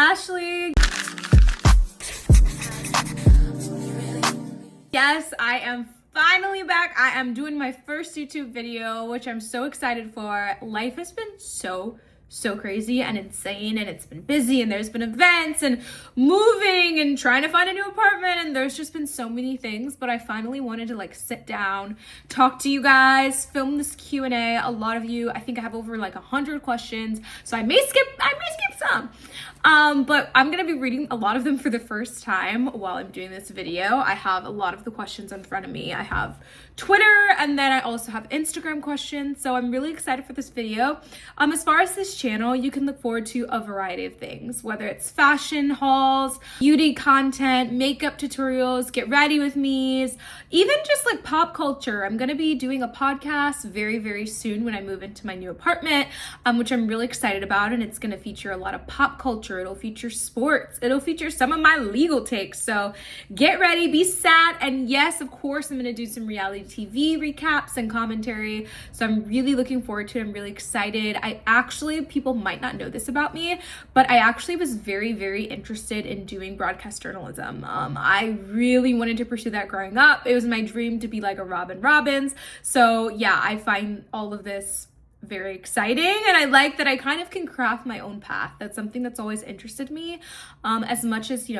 Ashley. Yes, I am finally back. I am doing my first YouTube video, which I'm so excited for. Life has been so crazy and insane, and it's been busy, and there's been events and moving and trying to find a new apartment, and there's just been so many things. But I finally wanted to sit down, talk to you guys, film this Q&A. A lot of you, I think I have over 100 questions, so I may skip some. But I'm gonna be reading a lot of them for the first time while I'm doing this video. I have a lot of the questions in front of me. I have Twitter, and then I also have Instagram questions, so I'm really excited for this video. As far as this channel, you can look forward to a variety of things, whether it's fashion hauls, beauty content, makeup tutorials, get ready with me's, even just pop culture. I'm gonna be doing a podcast very soon when I move into my new apartment, which I'm really excited about, and it's gonna feature a lot of pop culture. It'll feature sports. It'll feature some of my legal takes. So get ready, be sad, and yes, of course, I'm gonna do some reality TV recaps and commentary. So I'm really looking forward to it. I'm really excited. People might not know this about me, but I actually was very interested in doing broadcast journalism. I really wanted to pursue that growing up. It was my dream to be like a Robin Robbins. So yeah, I find all of this very exciting, and I like that I kind of can craft my own path. That's something that's always interested me, as much as,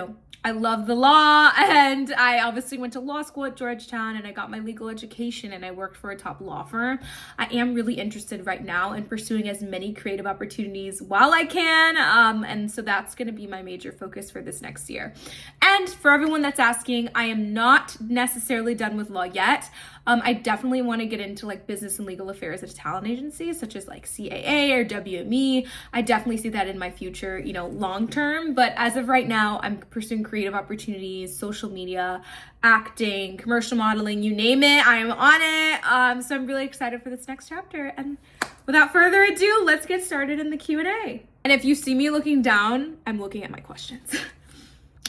I love the law, and I obviously went to law school at Georgetown, and I got my legal education, and I worked for a top law firm. I am really interested right now in pursuing as many creative opportunities while I can, and so that's going to be my major focus for this next year. And for everyone that's asking, I am not necessarily done with law yet. I definitely want to get into business and legal affairs at a talent agency, such as CAA or WME. I definitely see that in my future, long term. But as of right now, I'm pursuing creative opportunities, social media, acting, commercial modeling, you name it, I am on it. So I'm really excited for this next chapter. And without further ado, let's get started in the Q&A. And if you see me looking down, I'm looking at my questions.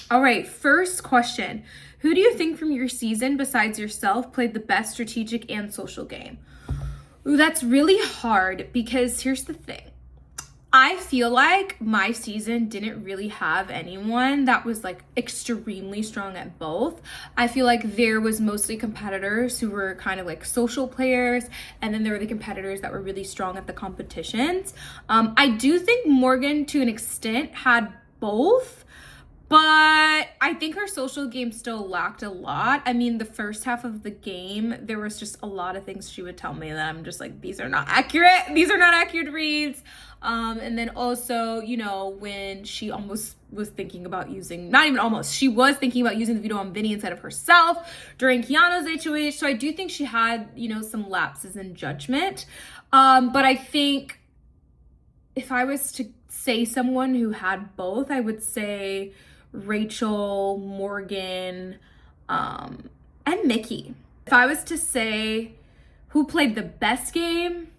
All right, first question. Who do you think from your season, besides yourself, played the best strategic and social game? Ooh, that's really hard, because here's the thing. I feel like my season didn't really have anyone that was extremely strong at both. I feel like there was mostly competitors who were kind of social players, and then there were the competitors that were really strong at the competitions. I do think Morgan, to an extent, had both, but I think her social game still lacked a lot. I mean, the first half of the game, there was just a lot of things she would tell me that I'm just these are not accurate. These are not accurate reads. And then also, when she almost was thinking about using, not even almost, she was thinking about using the veto on Vinny instead of herself during Keanu's HOH. So I do think she had, some lapses in judgment. But I think if I was to say someone who had both, I would say Rachel, Morgan, and Mickey. If I was to say who played the best game,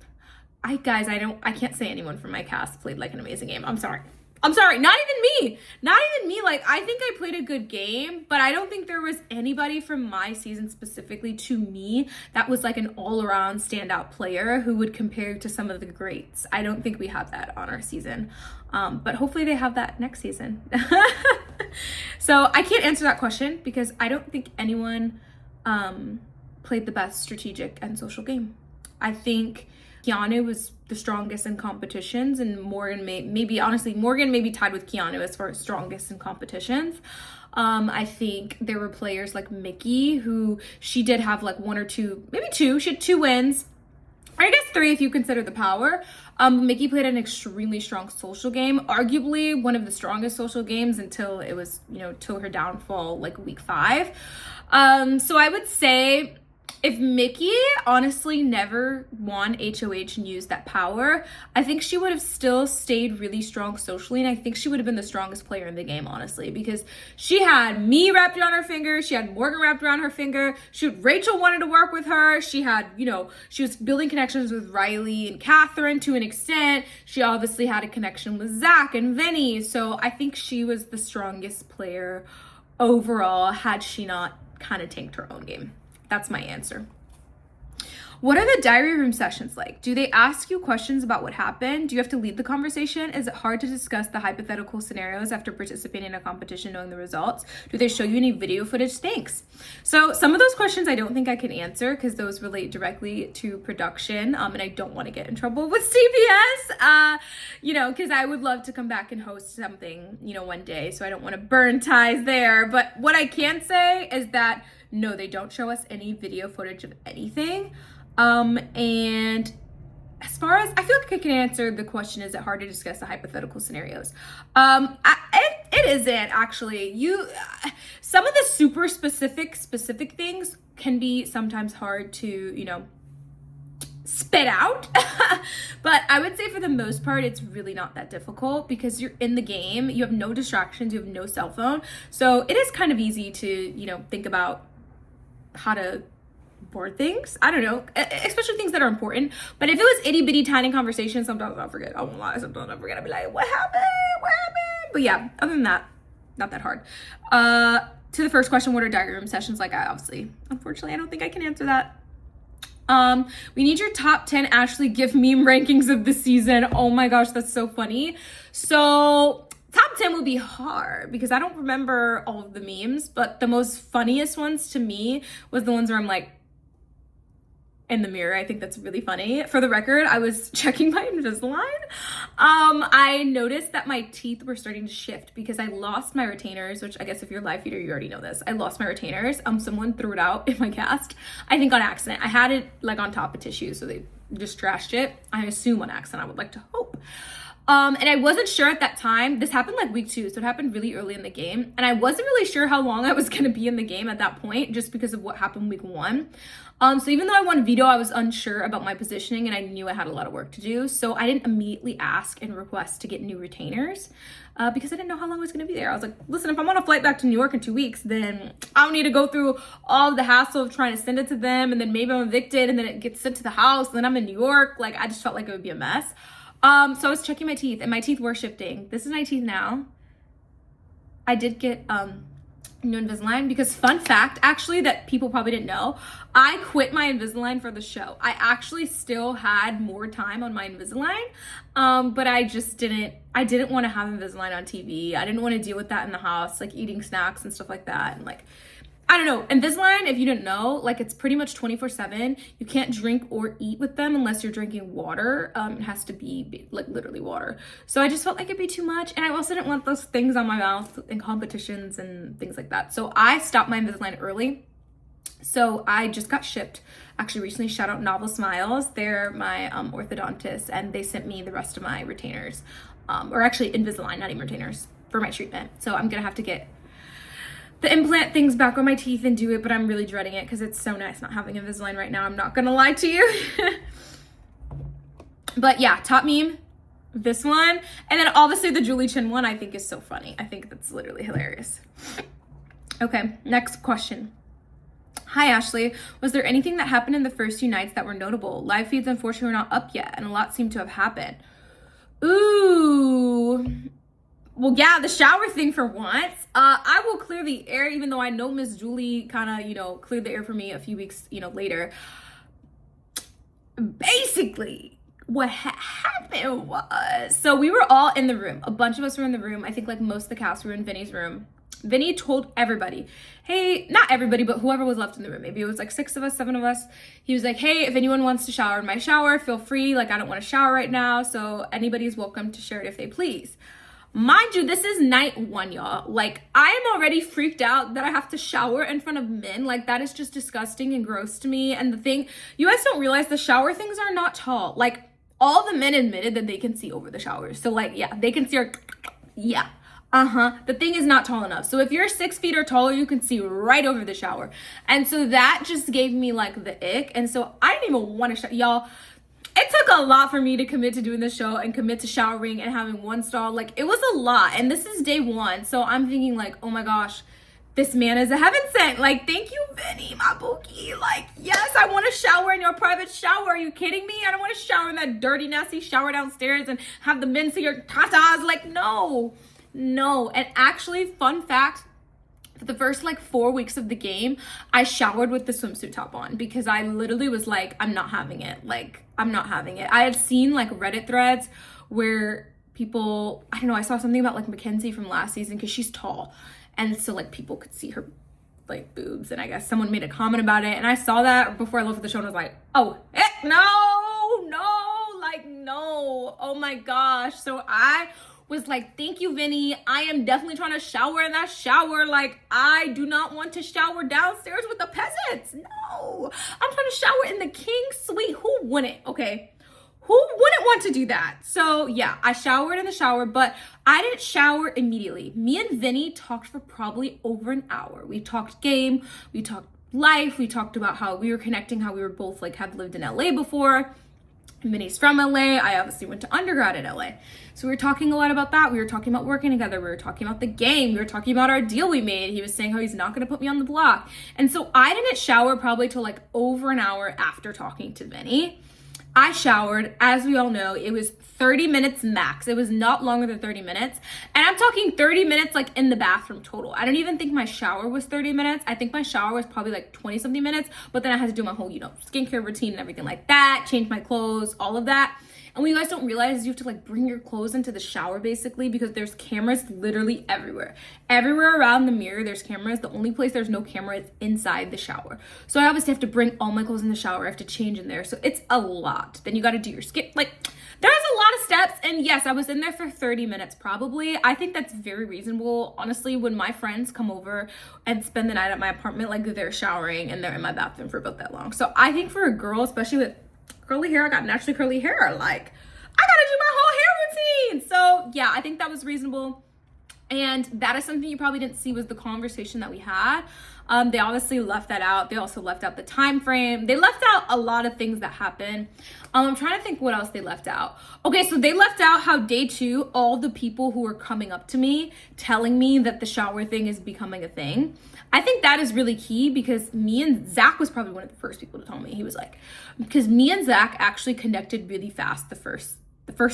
I can't say anyone from my cast played an amazing game. I'm sorry. Not even me. I think I played a good game, but I don't think there was anybody from my season specifically to me that was an all-around standout player who would compare to some of the greats. I don't think we have that on our season, but hopefully they have that next season. So I can't answer that question because I don't think anyone played the best strategic and social game. I think Keanu was the strongest in competitions, and Morgan maybe tied with Keanu as far as strongest in competitions. I think there were players like Mickey, who she did have one or two, maybe two. She had 2 wins. Or I guess 3 if you consider the power. Mickey played an extremely strong social game, arguably one of the strongest social games until it was, till her downfall, week 5. So I would say if Mickey honestly never won HOH and used that power, I think she would have still stayed really strong socially, and I think she would have been the strongest player in the game, honestly, because she had me wrapped around her finger, she had Morgan wrapped around her finger, Rachel wanted to work with her, she had, she was building connections with Riley and Catherine to an extent, she obviously had a connection with Zach and Vinny, so I think she was the strongest player overall had she not kind of tanked her own game. That's my answer. What are the diary room sessions like? Do they ask you questions about what happened? Do you have to lead the conversation? Is it hard to discuss the hypothetical scenarios after participating in a competition knowing the results? Do they show you any video footage? Thanks. So some of those questions I don't think I can answer because those relate directly to production, and I don't want to get in trouble with CBS, because I would love to come back and host something, one day, so I don't want to burn ties there. But what I can say is that no, they don't show us any video footage of anything. And as far as, I feel like I can answer the question, is it hard to discuss the hypothetical scenarios? It isn't actually. Some of the super specific things can be sometimes hard to, spit out. But I would say for the most part, it's really not that difficult because you're in the game, you have no distractions, you have no cell phone. So it is kind of easy to, think about how to board things. I don't know, especially things that are important. But if it was itty bitty tiny conversations, sometimes I'll forget. I won't lie. Sometimes I'll forget. I'll be like, what happened? But yeah, other than that, not that hard. To the first question, what are diary room sessions like? Unfortunately, I don't think I can answer that. We need your top 10 Ashley gift meme rankings of the season. Oh my gosh, that's so funny. So top 10 will be hard because I don't remember all of the memes, but the most funniest ones to me was the ones where I'm like in the mirror. I think that's really funny. For the record, I was checking my Invisalign. I noticed that my teeth were starting to shift because I lost my retainers, which I guess if you're a live feeder, you already know this. I lost my retainers. Someone threw it out in my cast. I think on accident. I had it like on top of tissue, so they just trashed it. I assume on accident, I would like to hope. And I wasn't sure at that time. This happened like week 2, so it happened really early in the game. And I wasn't really sure how long I was gonna be in the game at that point, just because of what happened week 1. So even though I won veto, I was unsure about my positioning and I knew I had a lot of work to do. So I didn't immediately ask and request to get new retainers because I didn't know how long I was gonna be there. I was like, listen, if I'm on a flight back to New York in 2 weeks, then I don't need to go through all the hassle of trying to send it to them. And then maybe I'm evicted and then it gets sent to the house and then I'm in New York. Like, I just felt like it would be a mess. So I was checking my teeth and my teeth were shifting. This is my teeth now. I did get new Invisalign because fun fact, actually, that people probably didn't know, I quit my Invisalign for the show. I actually still had more time on my Invisalign, but I didn't want to have Invisalign on TV. I didn't want to deal with that in the house, like eating snacks and stuff like that. And like, I don't know, Invisalign, if you didn't know, like it's pretty much 24/7. You can't drink or eat with them unless you're drinking water. It has to be like literally water. So I just felt like it'd be too much. And I also didn't want those things on my mouth in competitions and things like that. So I stopped my Invisalign early. So I just got shipped. Actually recently, shout out Novel Smiles. They're my orthodontist and they sent me the rest of my retainers. Or actually Invisalign, not even retainers, for my treatment. So I'm gonna have to get the implant things back on my teeth and do it, but I'm really dreading it because it's so nice not having Invisalign right now. I'm not gonna lie to you. But yeah, top meme, this one. And then obviously the Julie Chen one I think is so funny. I think that's literally hilarious. Okay, next question. Hi Ashley, was there anything that happened in the first few nights that were notable? Live feeds unfortunately were not up yet and a lot seemed to have happened. Ooh. Well, yeah, the shower thing for once. I will clear the air, even though I know Miss Julie kind of, cleared the air for me a few weeks, later. Basically, what happened was, so we were all in the room. A bunch of us were in the room. I think like most of the cast were in Vinny's room. Vinny told everybody, hey, not everybody, but whoever was left in the room. Maybe it was like 6 of us, 7 of us. He was like, hey, if anyone wants to shower in my shower, feel free. Like, I don't want to shower right now. So anybody's welcome to share it if they please. Mind you, this is night 1, y'all. Like, I am already freaked out that I have to shower in front of men. Like, that is just disgusting and gross to me. And the thing, you guys don't realize the shower things are not tall. Like, all the men admitted that they can see over the showers. So, like, yeah, they can see our, yeah. The thing is not tall enough. So if you're 6 feet or taller, you can see right over the shower. And so that just gave me like the ick. And so I didn't even want to y'all. It took a lot for me to commit to doing the show and commit to showering and having 1 stall. Like, it was a lot. And this is day 1. So I'm thinking like, oh my gosh, this man is a heaven sent. Like, thank you, Vinny, my bookie. Like, yes, I want to shower in your private shower. Are you kidding me? I don't want to shower in that dirty, nasty shower downstairs and have the men see your tatas. Like, no. And actually, fun fact, for the first like 4 weeks of the game, I showered with the swimsuit top on because I literally was like, I'm not having it. Like, I'm not having it. I had seen like Reddit threads where people, I don't know, I saw something about like Mackenzie from last season because she's tall. And so like people could see her like boobs, and I guess someone made a comment about it. And I saw that before I looked at the show and was like, oh, heck no, like no, oh my gosh. So I was like, thank you, Vinny. I am definitely trying to shower in that shower. Like, I do not want to shower downstairs with the peasants. No, I'm trying to shower in the king suite. Who wouldn't? Okay. Who wouldn't want to do that? So yeah, I showered in the shower, but I didn't shower immediately. Me and Vinny talked for probably over an hour. We talked game, we talked life, we talked about how we were connecting, how we were both like have lived in LA before. Vinny's from LA. I obviously went to undergrad in LA. So we were talking a lot about that. We were talking about working together. We were talking about the game. We were talking about our deal we made. He was saying how he's not going to put me on the block. And so I didn't shower probably till like over an hour after talking to Vinny. I showered, as we all know, it was 30 minutes max. It was not longer than 30 minutes. And I'm talking 30 minutes like in the bathroom total. I don't even think my shower was 30 minutes. I think my shower was probably like 20 something minutes, but then I had to do my whole, skincare routine and everything like that, change my clothes, all of that. And what you guys don't realize is you have to like bring your clothes into the shower basically because there's cameras literally everywhere. Everywhere around the mirror, there's cameras. The only place there's no camera is inside the shower. So I obviously have to bring all my clothes in the shower. I have to change in there. So it's a lot. Then you got to do your skin. Like, there's a lot of steps. And yes, I was in there for 30 minutes probably. I think that's very reasonable. Honestly, when my friends come over and spend the night at my apartment, like they're showering and they're in my bathroom for about that long. So I think for a girl, especially with curly hair, I got naturally curly hair, like I gotta do my whole hair routine. So yeah, I think that was reasonable. And that is something you probably didn't see was the conversation that we had. They obviously left that out. They also left out the time frame. They left out a lot of things that happened. I'm trying to think what else they left out. Okay, so they left out how day 2, all the people who were coming up to me telling me that the shower thing is becoming a thing. I think that is really key because me and Zach was probably one of the first people to tell me. He was like, because me and Zach actually connected really fast the first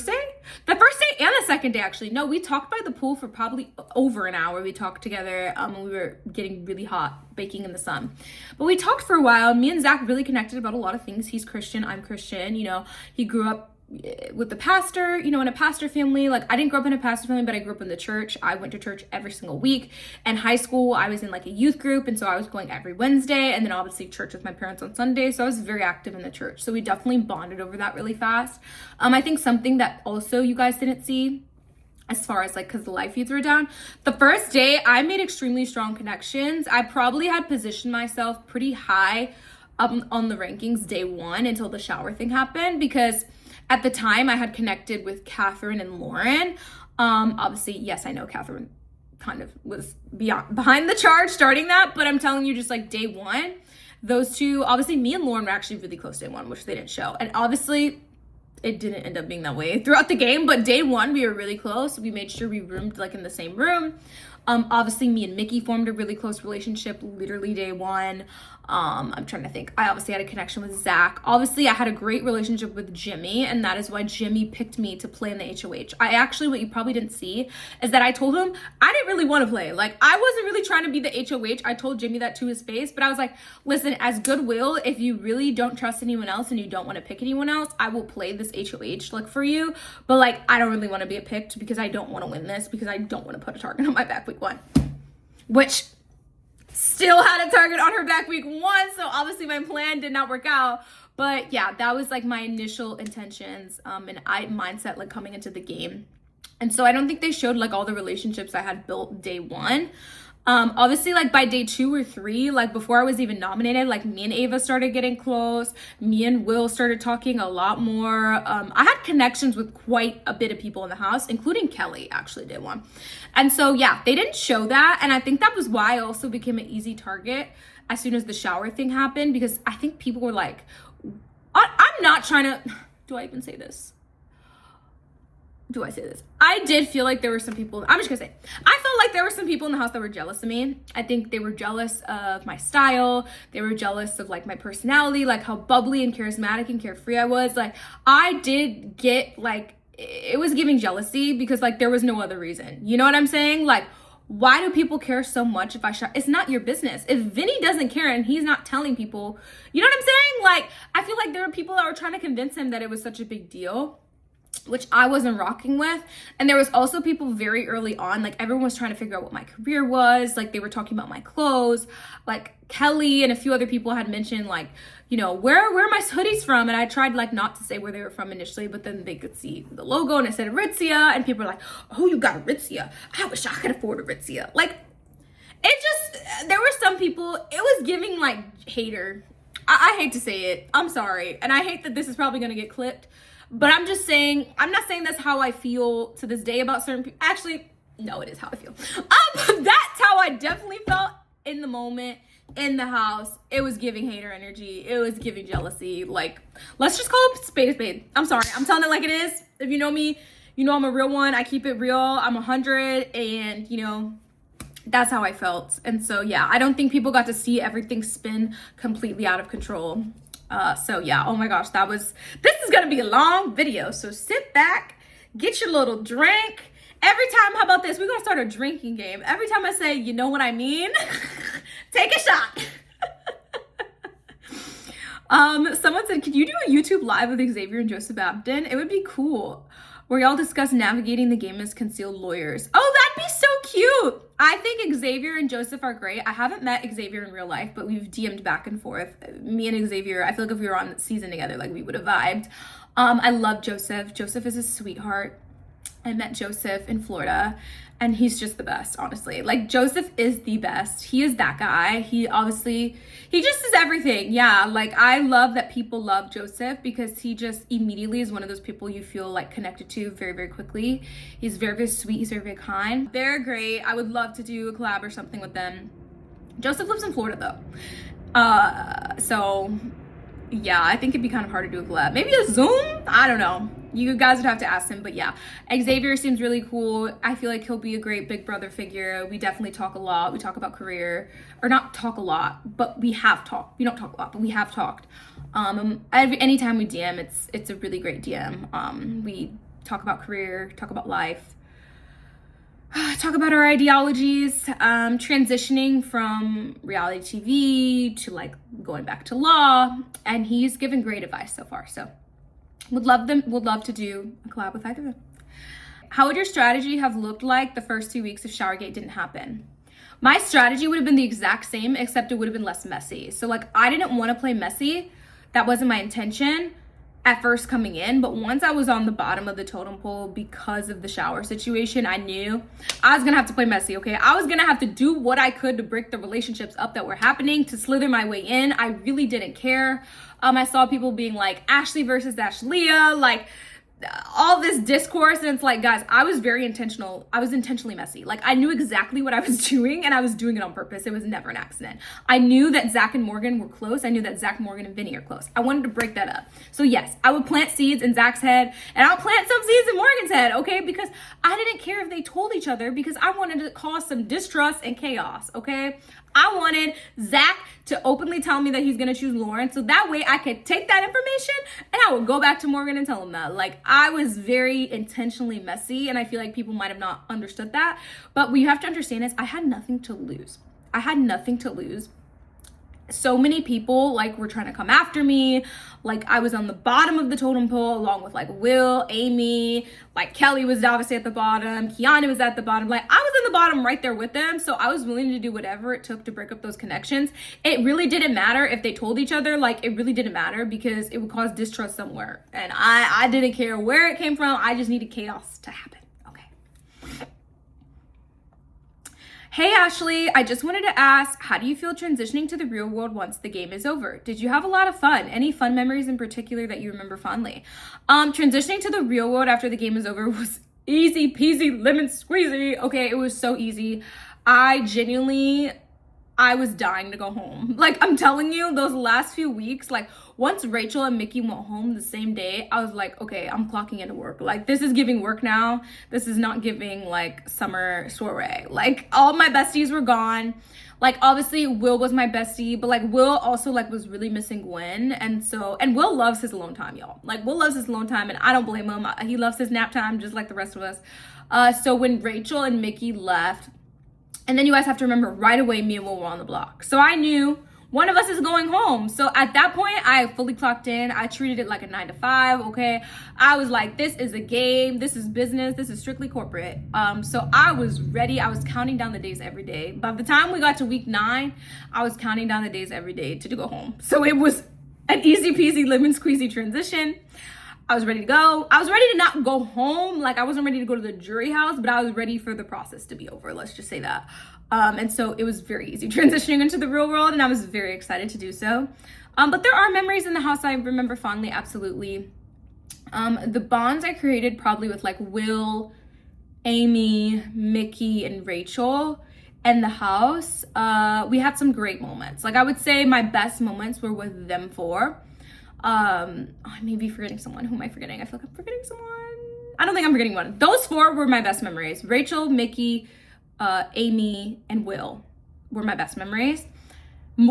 day and the second day actually. No, we talked by the pool for probably over an hour. We talked together when we were getting really hot, baking in the sun. But we talked for a while. Me and Zach really connected about a lot of things. He's Christian, I'm Christian. He grew up with the pastor, in a pastor family. Like, I didn't grow up in a pastor family, but I grew up in the church. I went to church every single week. In high school, I was in like a youth group, and so I was going every Wednesday, and then obviously church with my parents on Sunday. So I was very active in the church. So we definitely bonded over that really fast. I think something that also you guys didn't see, as far as like, because the live feeds were down, the first day I made extremely strong connections. I probably had positioned myself pretty high on the rankings day 1 until the shower thing happened, because at the time I had connected with Catherine and Lauren. Obviously, yes, I know Catherine kind of was behind the charge starting that, but I'm telling you, just like day 1, those two, obviously me and Lauren were actually really close day 1, which they didn't show. And obviously it didn't end up being that way throughout the game, but day 1 we were really close. We made sure we roomed like in the same room. Obviously me and Mickey formed a really close relationship literally day 1. I'm trying to think. I obviously had a connection with Zach. Obviously I had a great relationship with Jimmy, and that is why Jimmy picked me to play in the HOH. What you probably didn't see is that I told him I didn't really want to play. Like, I wasn't really trying to be the HOH. I told Jimmy that to his face, but I was like, listen, as goodwill, if you really don't trust anyone else and you don't want to pick anyone else, I will play this HOH like for you. But like, I don't really want to be picked because I don't want to win this, because I don't want to put a target on my back week 1, which still had a target on her back week 1, so obviously my plan did not work out. But yeah, that was like my initial intentions and mindset like coming into the game. And so I don't think they showed like all the relationships I had built day 1. Obviously, like by day 2 or 3, like before I was even nominated, like me and Ava started getting close. Me and Will started talking a lot more. I had connections with quite a bit of people in the house, including Kelly, actually day 1. And so, yeah, they didn't show that. And I think that was why I also became an easy target as soon as the shower thing happened, because I think people were like, I'm not trying to, do I even say this? I did feel like there were some people, I'm just gonna say, I felt like there were some people in the house that were jealous of me. I think they were jealous of my style. They were jealous of like my personality, like how bubbly and charismatic and carefree I was. Like, I did get like, it was giving jealousy because like there was no other reason. You know what I'm saying? Like, why do people care so much if I shower? It's not your business. If Vinny doesn't care and he's not telling people, you know what I'm saying? Like, I feel like there were people that were trying to convince him that it was such a big deal, which I wasn't rocking with. And there was also people very early on, like everyone was trying to figure out what my career was. Like they were talking about my clothes. Like Kelly and a few other people had mentioned like, you know, where are my hoodies from? And I tried like not to say where they were from initially, but then they could see the logo and it said Aritzia, and people were like, oh, you got Aritzia. I wish I could afford Aritzia. Like it just, there were some people, it was giving like hater. I hate to say it. I'm sorry. And I hate that this is probably going to get clipped. But I'm just saying, I'm not saying that's how I feel to this day about certain people. Actually, no, it is how I feel. That's how I definitely felt in the moment, in the house. It was giving hater energy. It was giving jealousy. Like, let's just call it spade a spade. I'm sorry. I'm telling it like it is. If you know me, you know I'm a real one. I keep it real. I'm 100, and, you know, that's how I felt. And so, yeah, I don't think people got to see everything spin completely out of control. So yeah, oh my gosh, this is gonna be a long video. So sit back, get your little drink. Every time, how about this? We're gonna start a drinking game. Every time I say, you know what I mean, take a shot. Someone said, could you do a YouTube live with Xavier and Joseph Abden? It would be cool. Where y'all discuss navigating the game as concealed lawyers. Oh, that'd be so cute. I think Xavier and Joseph are great. I haven't met Xavier in real life, but we've DM'd back and forth. Me and Xavier, I feel like if we were on season together, like we would have vibed. I love Joseph. Joseph is a sweetheart. I met Joseph in Florida, and he's just the best, honestly. Like, Joseph is the best. He is that guy. He just is everything. Yeah, like, I love that people love Joseph because he just immediately is one of those people you feel, like, connected to very, very quickly. He's very, very sweet. He's very, very kind. They're great. I would love to do a collab or something with them. Joseph lives in Florida, though. So, yeah, I think it'd be kind of hard to do a collab. Maybe a Zoom? I don't know. You guys would have to ask him, but yeah, Xavier seems really cool. I feel like he'll be a great big brother figure. We definitely talk a lot. We talk about career, or not talk a lot, but we have talked. We don't talk a lot, but we have talked. Anytime we DM, it's a really great DM. We talk about career, talk about life, talk about our ideologies, transitioning from reality TV to like going back to law, and he's given great advice so far. So would love to do a collab with either of them. How would your strategy have looked like the first 2 weeks if showergate didn't happen? My strategy would have been the exact same, except it would have been less messy. So like, I didn't want to play messy. That wasn't my intention at first coming in, but once I was on the bottom of the totem pole because of the shower situation, I knew I was gonna have to play messy, okay? I was gonna have to do what I could to break the relationships up that were happening, to slither my way in. I really didn't care. I saw people being like, Ashley versus Ashleah, like all this discourse, and it's like, guys, I was very intentional. I was intentionally messy. Like, I knew exactly what I was doing, and I was doing it on purpose. It was never an accident. I knew that Zach and Morgan were close. I knew that Zach, Morgan, and Vinny are close. I wanted to break that up. So yes, I would plant seeds in Zach's head, and I'll plant some seeds in Morgan's head, okay? Because I didn't care if they told each other, because I wanted to cause some distrust and chaos, okay? I wanted Zach to openly tell me that he's gonna choose Lauren, so that way I could take that information and I would go back to Morgan and tell him that. Like, I was very intentionally messy, and I feel like people might have not understood that. But what you have to understand is I had nothing to lose. I had nothing to lose. So many people like were trying to come after me. Like, I was on the bottom of the totem pole along with like Will, Amy, like Kelly was obviously at the bottom, Kiana was at the bottom. Like, I was in the bottom right there with them. So I was willing to do whatever it took to break up those connections. It really didn't matter if they told each other. Like, it really didn't matter because it would cause distrust somewhere. And I didn't care where it came from. I just needed chaos to happen. Hey Ashley, I just wanted to ask, how do you feel transitioning to the real world once the game is over? Did you have a lot of fun? Any fun memories in particular that you remember fondly? Transitioning to the real world after the game is over was easy peasy lemon squeezy. Okay, it was so easy. I was dying to go home. Like, I'm telling you, those last few weeks, like, once Rachel and Mickey went home the same day, I was like, okay, I'm clocking into work. Like, this is giving work now. This is not giving, like, summer soiree. Like, all my besties were gone. Like, obviously, Will was my bestie, but, like, Will also, like, was really missing Gwen. And Will loves his alone time, y'all. Like, Will loves his alone time, and I don't blame him. He loves his nap time just like the rest of us. So when Rachel and Mickey left, And then you guys have to remember right away, me and Will were on the block. So I knew one of us is going home. So at that point, I fully clocked in. I treated it like a 9 to 5, okay? I was like, this is a game. This is business. This is strictly corporate. So I was ready. I was counting down the days every day. By the time we got to week 9, I was counting down the days every day to go home. So it was an easy peasy lemon squeezy transition. I was ready to go. I was ready to not go home. Like, I wasn't ready to go to the jury house, but I was ready for the process to be over. Let's just say that. And so it was very easy transitioning into the real world, and I was very excited to do so. But there are memories in the house I remember fondly, absolutely. The bonds I created probably with like Will, Amy, Mickey, and Rachel and the house, we had some great moments. Like, I would say my best moments were with them four. I may be forgetting someone. Who am I forgetting? I feel like I'm forgetting someone. I don't think I'm forgetting one. Those four were my best memories. Rachel, Mickey, Amy, and Will were my best memories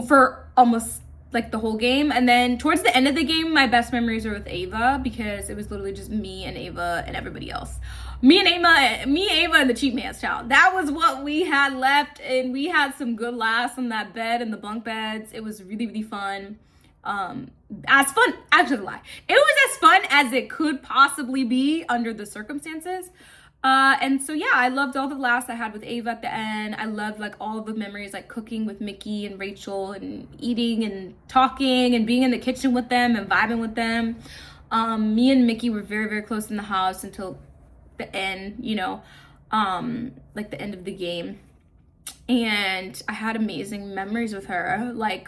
for almost like the whole game. And then towards the end of the game, my best memories are with Ava, because it was literally just me and Ava and everybody else. Me, Ava, and the cheap man's child. That was what we had left, and we had some good laughs on that bed and the bunk beds. It was really, really fun. As fun, actually lie. It was as fun as it could possibly be under the circumstances. And so yeah, I loved all the laughs I had with Ava at the end. I loved like all the memories, like cooking with Mickey and Rachel and eating and talking and being in the kitchen with them and vibing with them. Me and Mickey were very, very close in the house until the end, you know, like the end of the game. And I had amazing memories with her, like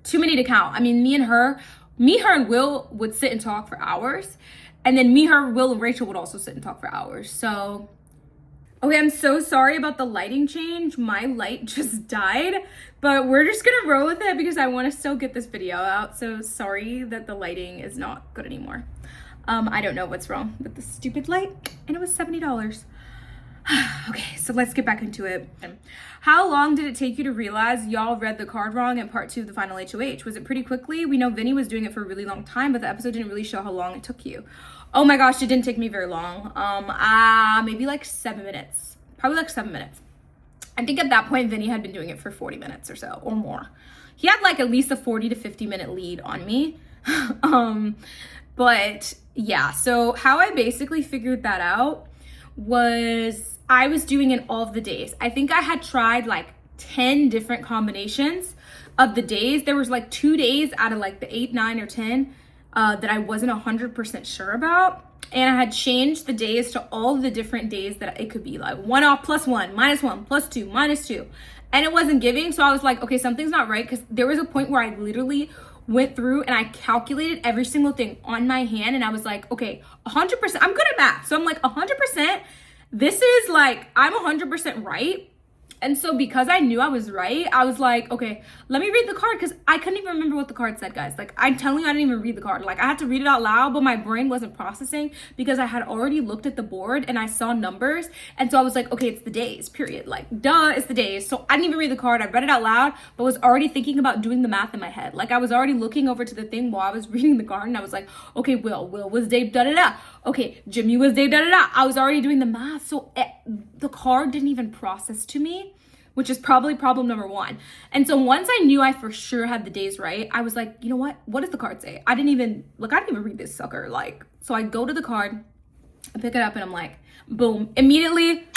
too many to count. I mean, me, her, and Will would sit and talk for hours. And then me, her, Will, and Rachel would also sit and talk for hours. So, okay, I'm so sorry about the lighting change. My light just died, but we're just gonna roll with it because I wanna still get this video out. So sorry that the lighting is not good anymore. I don't know what's wrong with the stupid light, and it was $70. Okay, so let's get back into it. How long did it take you to realize y'all read the card wrong in part 2 of the final HOH? Was it pretty quickly? We know Vinny was doing it for a really long time, but the episode didn't really show how long it took you. Oh my gosh, it didn't take me very long. Maybe like 7 minutes. Probably like 7 minutes. I think at that point, Vinny had been doing it for 40 minutes or so, or more. He had like at least a 40 to 50 minute lead on me. But yeah, so how I basically figured that out was I was doing it all of the days. I think I had tried like 10 different combinations of the days. There was like 2 days out of like the 8, 9, or 10 that I wasn't 100% sure about. And I had changed the days to all the different days that it could be, like 1 off plus 1, minus 1, plus 2, minus 2. And it wasn't giving. So I was like, okay, something's not right. Because there was a point where I literally went through and I calculated every single thing on my hand. And I was like, okay, 100%. I'm good at math. So I'm like, 100%. This is like, I'm 100% right. And so because I knew I was right, I was like, okay, let me read the card, because I couldn't even remember what the card said, guys. Like, I'm telling you, I didn't even read the card. Like, I had to read it out loud, but my brain wasn't processing because I had already looked at the board and I saw numbers. And so I was like, okay, it's the days, period. Like, duh, it's the days. So I didn't even read the card. I read it out loud, but was already thinking about doing the math in my head. Like, I was already looking over to the thing while I was reading the card, and I was like, okay, Will was Dave, da-da-da. Okay, Jimmy was Dave, da-da-da. I was already doing the math. So the card didn't even process to me, which is probably problem number 1. And so once I knew I for sure had the days right, I was like, you know what does the card say? I didn't even read this sucker. Like, so I go to the card, I pick it up, and I'm like, boom. Immediately,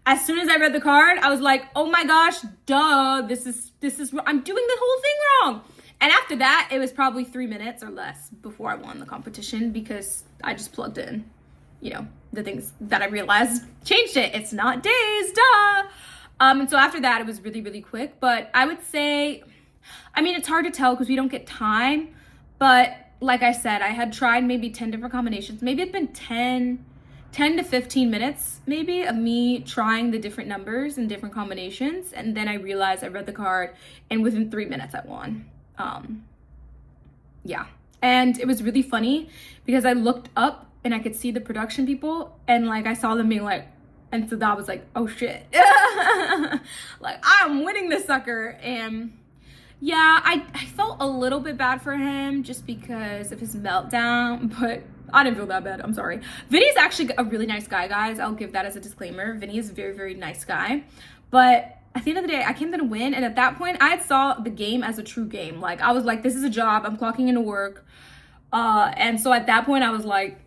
as soon as I read the card, I was like, oh my gosh, duh, this is, I'm doing the whole thing wrong. And after that, it was probably 3 minutes or less before I won the competition, because I just plugged in, you know, the things that I realized changed it. It's not days, duh. And so after that, it was really, really quick. But I would say, I mean, it's hard to tell because we don't get time. But like I said, I had tried maybe 10 different combinations. Maybe it'd been 10 to 15 minutes, maybe, of me trying the different numbers and different combinations. And then I realized I read the card, and within 3 minutes, I won. Yeah. And it was really funny because I looked up and I could see the production people, and like I saw them being like, and so that was like, oh shit. Like, I'm winning this sucker. And yeah, I felt a little bit bad for him just because of his meltdown, but I didn't feel that bad. I'm sorry. Vinny's actually a really nice guy, guys. I'll give that as a disclaimer. Vinny is a very, very nice guy. But at the end of the day, I came there to win. And at that point, I had saw the game as a true game. Like, I was like, this is a job. I'm clocking into work. And so at that point, I was like,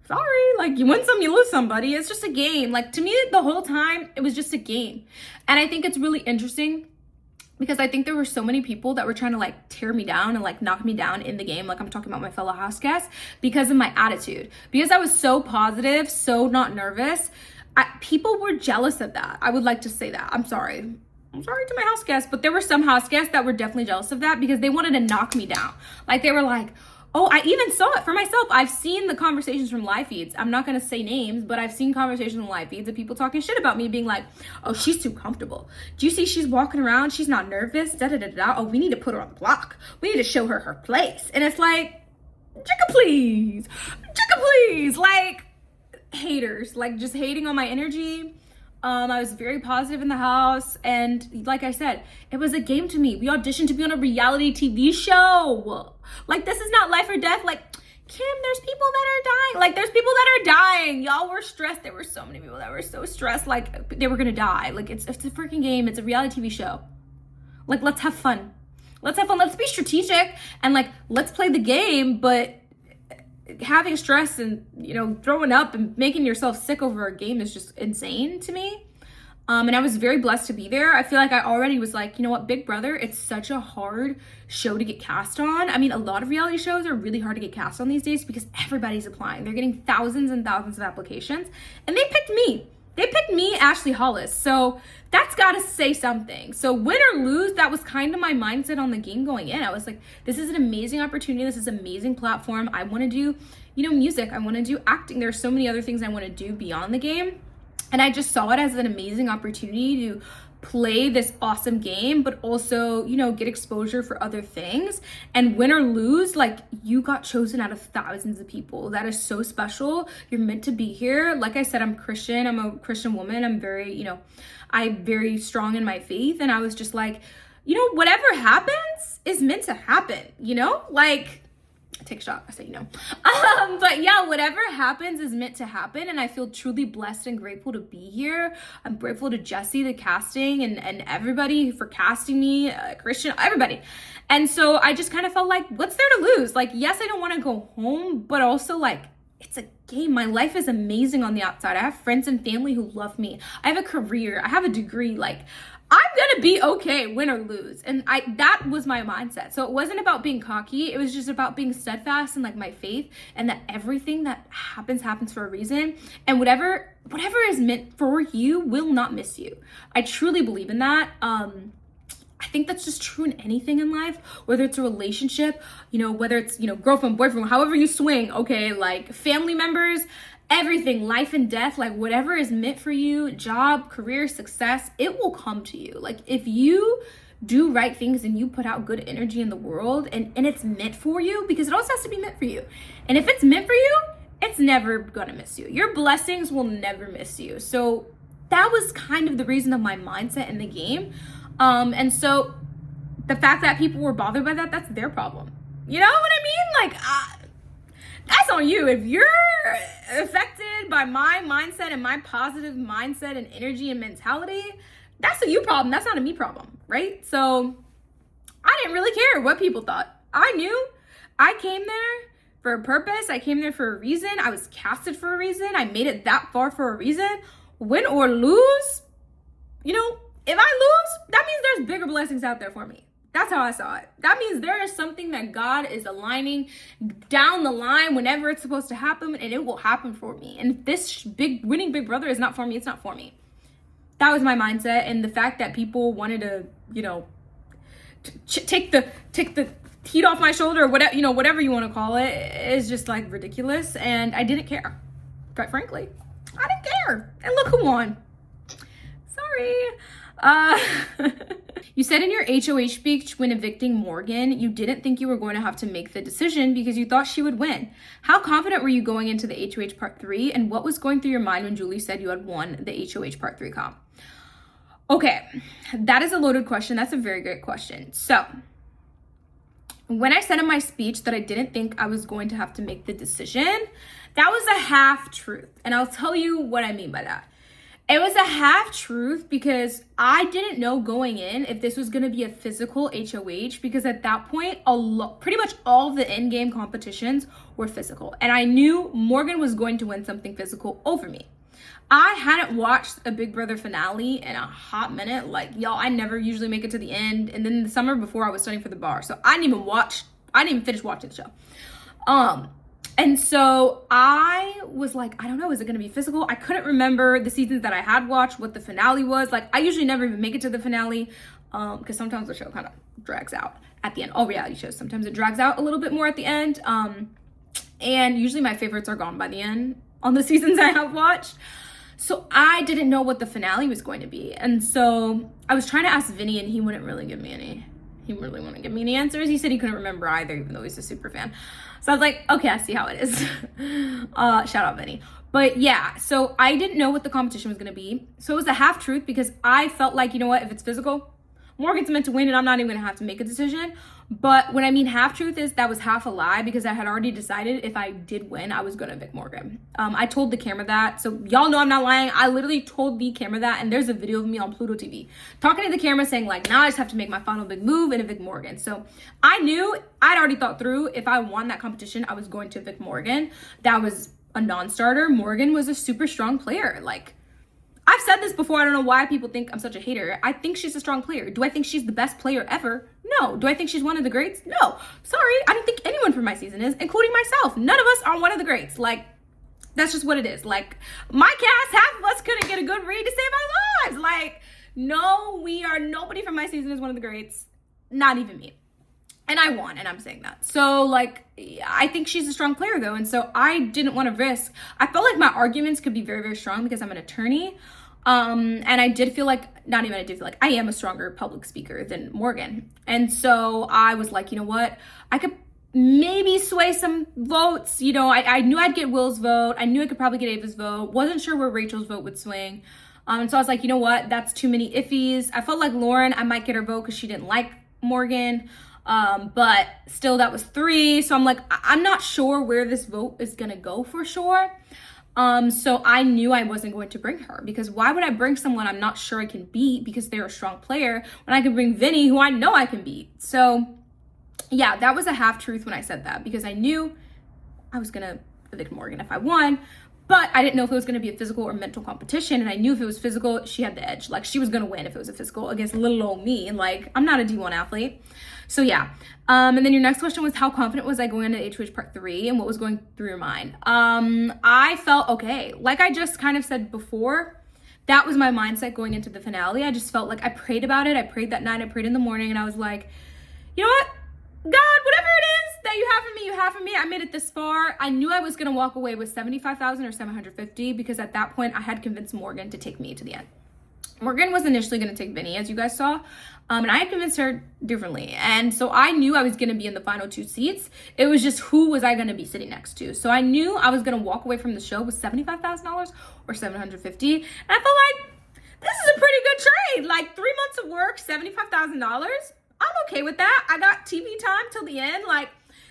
sorry, like, you win some, you lose somebody. It's just a game. Like, to me, the whole time, it was just a game. And I think it's really interesting because I think there were so many people that were trying to like tear me down and like knock me down in the game. Like, I'm talking about my fellow house guests, because of my attitude, because I was so positive, so not nervous. People were jealous of that. I would like to say that. I'm sorry to my house guests, but there were some house guests that were definitely jealous of that because they wanted to knock me down. Like, they were like, oh, I even saw it for myself. I've seen the conversations from live feeds. I'm not going to say names, but I've seen conversations from live feeds of people talking shit about me, being like, oh, she's too comfortable. Do you see she's walking around? She's not nervous. Da da da da. Oh, we need to put her on the block. We need to show her her place. And it's like, chicka please. Like, haters, like, just hating on my energy. I was very positive in the house, and like I said, it was a game to me. We auditioned to be on a reality TV show. Like, this is not life or death. Like, Kim, there's people that are dying. Like, there's people that are dying. Y'all were stressed. There were so many people that were so stressed, like they were gonna die. Like, it's a freaking game. It's a reality TV show. Like, let's have fun. Let's be strategic, and like, let's play the game, but having stress and, you know, throwing up and making yourself sick over a game is just insane to me. And I was very blessed to be there. I feel like I already was like, you know what, Big Brother, it's such a hard show to get cast on. I mean, a lot of reality shows are really hard to get cast on these days because everybody's applying. They're getting thousands and thousands of applications, and they picked me. They picked me, Ashley Hollis. So that's got to say something. So win or lose, that was kind of my mindset on the game going in. I was like, this is an amazing opportunity. This is an amazing platform. I want to do, you know, music. I want to do acting. There's so many other things I want to do beyond the game. And I just saw it as an amazing opportunity to play this awesome game, but also, you know, get exposure for other things. And win or lose, like, you got chosen out of thousands of people. That is so special. You're meant to be here. Like I said, I'm Christian. I'm a Christian woman. I'm very, you know, I'm very strong in my faith. And I was just like, you know, whatever happens is meant to happen, you know? Like, take a shot, I say, you know. But yeah, whatever happens is meant to happen, and I feel truly blessed and grateful to be here. I'm grateful to Jesse, the casting, and everybody for casting me, Christian, everybody. And so I just kind of felt like, what's there to lose? Like, yes, I don't want to go home, but also, like, it's a game. My life is amazing on the outside. I have friends and family who love me. I have a career. I have a degree. Like, I'm gonna be okay, win or lose. And that was my mindset. So it wasn't about being cocky. It was just about being steadfast in like my faith, and that everything that happens for a reason. And whatever is meant for you will not miss you. I truly believe in that. I think that's just true in anything in life, whether it's a relationship, you know, whether it's, you know, girlfriend, boyfriend, however you swing, okay, like family members, everything, life and death, like whatever is meant for you, job, career, success, it will come to you. Like, if you do right things and you put out good energy in the world, and it's meant for you, because it also has to be meant for you. And if it's meant for you, it's never gonna miss you. Your blessings will never miss you. So that was kind of the reason of my mindset in the game. And so the fact that people were bothered by that, that's their problem. You know what I mean? Like, that's on you. If you're affected by my mindset and my positive mindset and energy and mentality, that's a you problem. That's not a me problem, right? So I didn't really care what people thought. I knew I came there for a purpose. I came there for a reason. I was casted for a reason. I made it that far for a reason. Win or lose, you know, if I lose, that means there's bigger blessings out there for me. That's how I saw it. That means there is something that God is aligning down the line whenever it's supposed to happen, and it will happen for me. And if this winning Big Brother is not for me, it's not for me. That was my mindset. And the fact that people wanted to, you know, take the heat off my shoulder, or whatever, you know, whatever you want to call it, is just like ridiculous. And I didn't care. Quite frankly, I didn't care. And look who won. Sorry. You said in your HOH speech when evicting Morgan, you didn't think you were going to have to make the decision because you thought she would win. How confident were you going into the HOH Part 3, and what was going through your mind when Julie said you had won the HOH Part 3 comp? Okay, that is a loaded question. That's a very great question. So, when I said in my speech that I didn't think I was going to have to make the decision, that was a half truth. And I'll tell you what I mean by that. It was a half truth because I didn't know going in if this was going to be a physical HOH, because at that point, pretty much all of the Endgame competitions were physical. And I knew Morgan was going to win something physical over me. I hadn't watched a Big Brother finale in a hot minute. Like, y'all, I never usually make it to the end. And then the summer before, I was studying for the bar. So I didn't even finish watching the show. And so I was like, I don't know, is it going to be physical? I couldn't remember the seasons that I had watched, what the finale was. Like, I usually never even make it to the finale because sometimes the show kind of drags out at the end. All reality shows, sometimes it drags out a little bit more at the end. And usually my favorites are gone by the end on the seasons I have watched. So I didn't know what the finale was going to be. And so I was trying to ask Vinny, and he wouldn't really give me any. He really wouldn't give me any answers. He said he couldn't remember either, even though he's a super fan. So I was like, okay, I see how it is. Shout out Vinny. But yeah, so I didn't know what the competition was going to be. So it was a half truth because I felt like, you know what, if it's physical, Morgan's meant to win and I'm not even going to have to make a decision. But when I mean half truth is that was half a lie, because I had already decided if I did win, I was going to evict Morgan. I told the camera that. So y'all know I'm not lying. I literally told the camera that, and there's a video of me on Pluto TV talking to the camera saying like, now I just have to make my final big move and evict Morgan. So I knew, I'd already thought through, if I won that competition, I was going to evict Morgan. That was a non-starter. Morgan was a super strong player. Like, I've said this before. I don't know why people think I'm such a hater. I think she's a strong player. Do I think she's the best player ever? No. Do I think she's one of the greats? No. Sorry, I don't think anyone from my season is, including myself. None of us are one of the greats. Like, that's just what it is. Like, my cast, half of us couldn't get a good read to save our lives. Like, no, nobody from my season is one of the greats. Not even me. And I won, and I'm saying that. So, like, I think she's a strong player, though. And so I didn't want to risk. I felt like my arguments could be very, very strong because I'm an attorney. And I did feel like, I am a stronger public speaker than Morgan. And so I was like, you know what? I could maybe sway some votes. You know, I knew I'd get Will's vote. I knew I could probably get Ava's vote. Wasn't sure where Rachel's vote would swing. And so I was like, you know what? That's too many iffies. I felt like Lauren, I might get her vote because she didn't like Morgan. But still that was 3. So I'm like, I'm not sure where this vote is going to go for sure. So I knew I wasn't going to bring her, because why would I bring someone I'm not sure I can beat because they're a strong player when I can bring Vinny, who I know I can beat? So yeah, that was a half truth when I said that, because I knew I was going to evict Morgan if I won, but I didn't know if it was going to be a physical or mental competition. And I knew if it was physical, she had the edge. Like, she was going to win if it was a physical against little old me. Like, I'm not a D1 athlete. So yeah. And then your next question was, how confident was I going into HOH part 3 and what was going through your mind? I felt okay. Like I just kind of said before, that was my mindset going into the finale. I just felt like I prayed about it. I prayed that night. I prayed in the morning, and I was like, you know what? God, whatever it is that you have for me, you have for me. I made it this far. I knew I was going to walk away with 75,000 or 750, because at that point I had convinced Morgan to take me to the end. Morgan was initially going to take Vinny, as you guys saw, and I had convinced her differently. And so I knew I was going to be in the final 2 seats. It was just who was I going to be sitting next to. So I knew I was going to walk away from the show with $75,000 or 750. And I felt like this is a pretty good trade. Like 3 months of work, $75,000. I'm okay with that. I got TV time till the end. Like,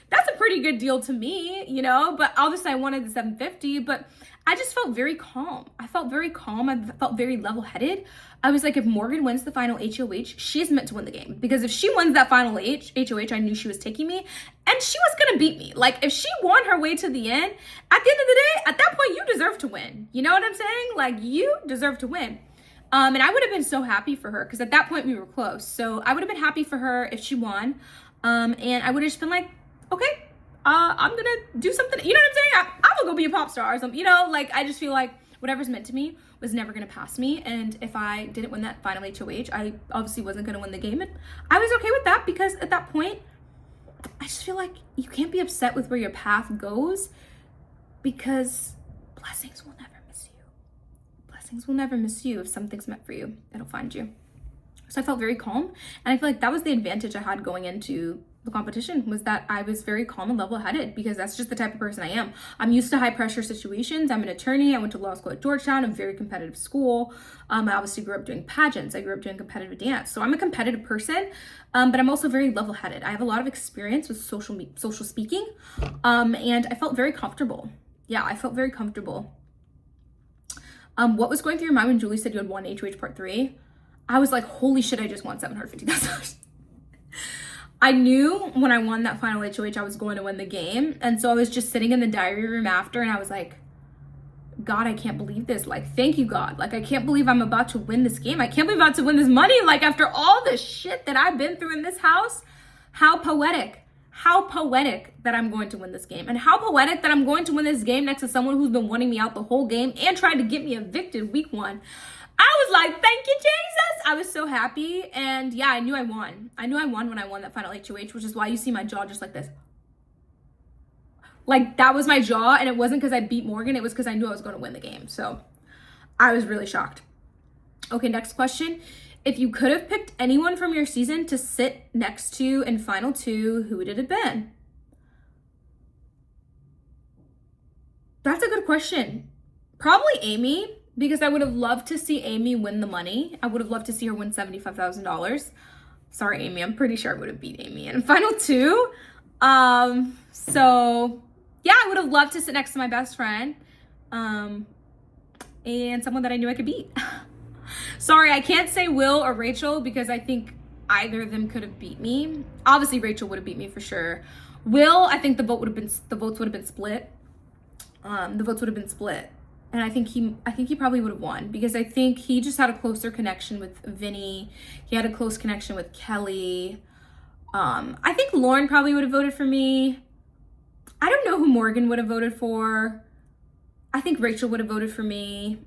that's a pretty good deal to me, you know, but obviously I wanted the 750, but I just felt very calm. I felt very calm. I felt very level-headed. I was like, if Morgan wins the final HOH, she's meant to win the game, because if she wins that final HOH, I knew she was taking me, and she was going to beat me. Like, if she won her way to the end, at the end of the day, at that point, you deserve to win. You know what I'm saying? Like, you deserve to win. And I would have been so happy for her, because at that point we were close. So I would have been happy for her if she won. And I would have just been like, okay, I'm going to do something. You know what I'm saying? I'm going to go be a pop star or something. You know, like, I just feel like whatever's meant to me was never going to pass me. And if I didn't win that final HOH, I obviously wasn't going to win the game. And I was okay with that, because at that point, I just feel like you can't be upset with where your path goes, because blessings will never miss you. Blessings will never miss you. If something's meant for you, it'll find you. So I felt very calm, and I feel like that was the advantage I had going into the competition, was that I was very calm and level-headed, because that's just the type of person I am. I'm used to high-pressure situations. I'm an attorney. I went to law school at Georgetown, a very competitive school. I obviously grew up doing pageants. I grew up doing competitive dance. So I'm a competitive person, but I'm also very level-headed. I have a lot of experience with social speaking, and I felt very comfortable. Yeah, I felt very comfortable. What was going through your mind when Julie said you had won HOH Part 3? I was like, holy shit, I just won $750,000. I knew when I won that final HOH, I was going to win the game. And so I was just sitting in the diary room after, and I was like, God, I can't believe this. Like, thank you, God. Like, I can't believe I'm about to win this game. I can't believe I'm about to win this money. Like, after all the shit that I've been through in this house, how poetic that I'm going to win this game. And how poetic that I'm going to win this game next to someone who's been wanting me out the whole game and tried to get me evicted week 1. I was like, thank you, Jesus. I was so happy. And yeah, I knew I won. I knew I won when I won that final HOH, which is why you see my jaw just like this. Like, that was my jaw, and it wasn't because I beat Morgan. It was because I knew I was going to win the game. So I was really shocked. Okay, next question. If you could have picked anyone from your season to sit next to in Final 2, who would it have been? That's a good question. Probably Amy, because I would have loved to see Amy win the money. I would have loved to see her win $75,000. Sorry, Amy. I'm pretty sure I would have beat Amy in Final 2. So yeah, I would have loved to sit next to my best friend, and someone that I knew I could beat. Sorry, I can't say Will or Rachel because I think either of them could have beat me. Obviously, Rachel would have beat me for sure. Will, I think the votes would have been split. The votes would have been split, and I think he probably would have won because I think he just had a closer connection with Vinny. He had a close connection with Kelly. I think Lauren probably would have voted for me. I don't know who Morgan would have voted for. I think Rachel would have voted for me.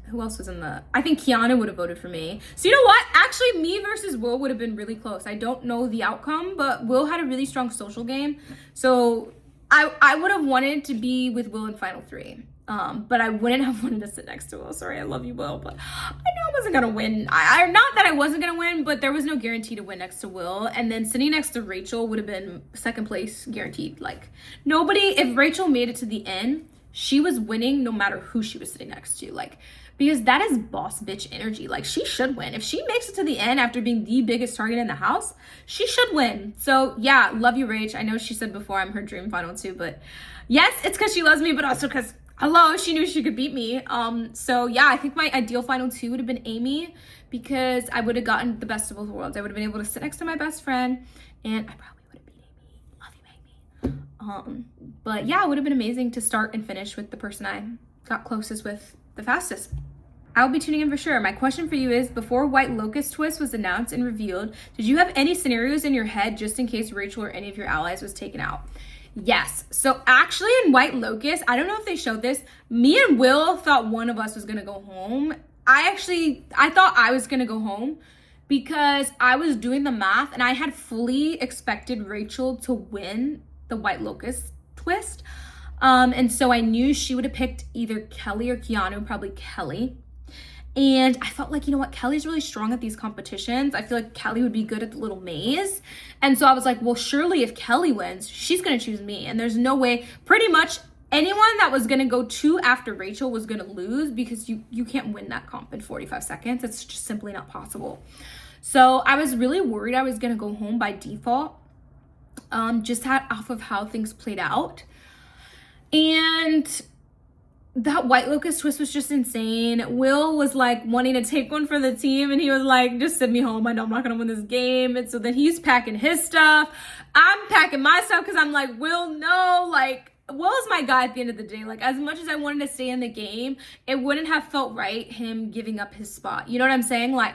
Who else was in the... I think Kiana would have voted for me. So you know what? Actually, me versus Will would have been really close. I don't know the outcome, but Will had a really strong social game. So I would have wanted to be with Will in Final 3. But I wouldn't have wanted to sit next to Will. Sorry, I love you, Will, but I knew I wasn't gonna win. Not that I wasn't gonna win, but there was no guarantee to win next to Will. And then sitting next to Rachel would have been second place guaranteed. Like, if Rachel made it to the end, she was winning no matter who she was sitting next to. Like, because that is boss bitch energy. Like, she should win. If she makes it to the end after being the biggest target in the house, she should win. So yeah, love you, Rach. I know she said before I'm her dream Final 2, but yes, it's because she loves me, but also because hello, she knew she could beat me. So yeah, I think my ideal Final 2 would have been Amy because I would have gotten the best of both worlds. I would have been able to sit next to my best friend, and I probably would have beat Amy. Love you, Amy. But yeah, it would have been amazing to start and finish with the person I got closest with the fastest. I'll be tuning in for sure. My question for you is, before White Locust Twist was announced and revealed, did you have any scenarios in your head just in case Rachel or any of your allies was taken out? Yes. So actually in White Locust, I don't know if they showed this, me and Will thought one of us was gonna go home. I thought I was gonna go home because I was doing the math and I had fully expected Rachel to win the White Locust Twist. And so I knew she would have picked either Kelly or Keanu, probably Kelly. And I felt like, you know what, Kelly's really strong at these competitions. I feel like Kelly would be good at the little maze. And so I was like, well, surely if Kelly wins, she's gonna choose me. And there's no way, pretty much anyone that was gonna go 2 after Rachel was gonna lose because you can't win that comp in 45 seconds. It's just simply not possible. So I was really worried I was gonna go home by default, just off of how things played out. And that White Locust Twist was just insane. Will was like wanting to take one for the team, and he was like, just send me home. I know I'm not gonna win this game. And so then he's packing his stuff. I'm packing my stuff because I'm like, Will, no, like, Will's my guy at the end of the day. Like, as much as I wanted to stay in the game, it wouldn't have felt right him giving up his spot. You know what I'm saying? Like,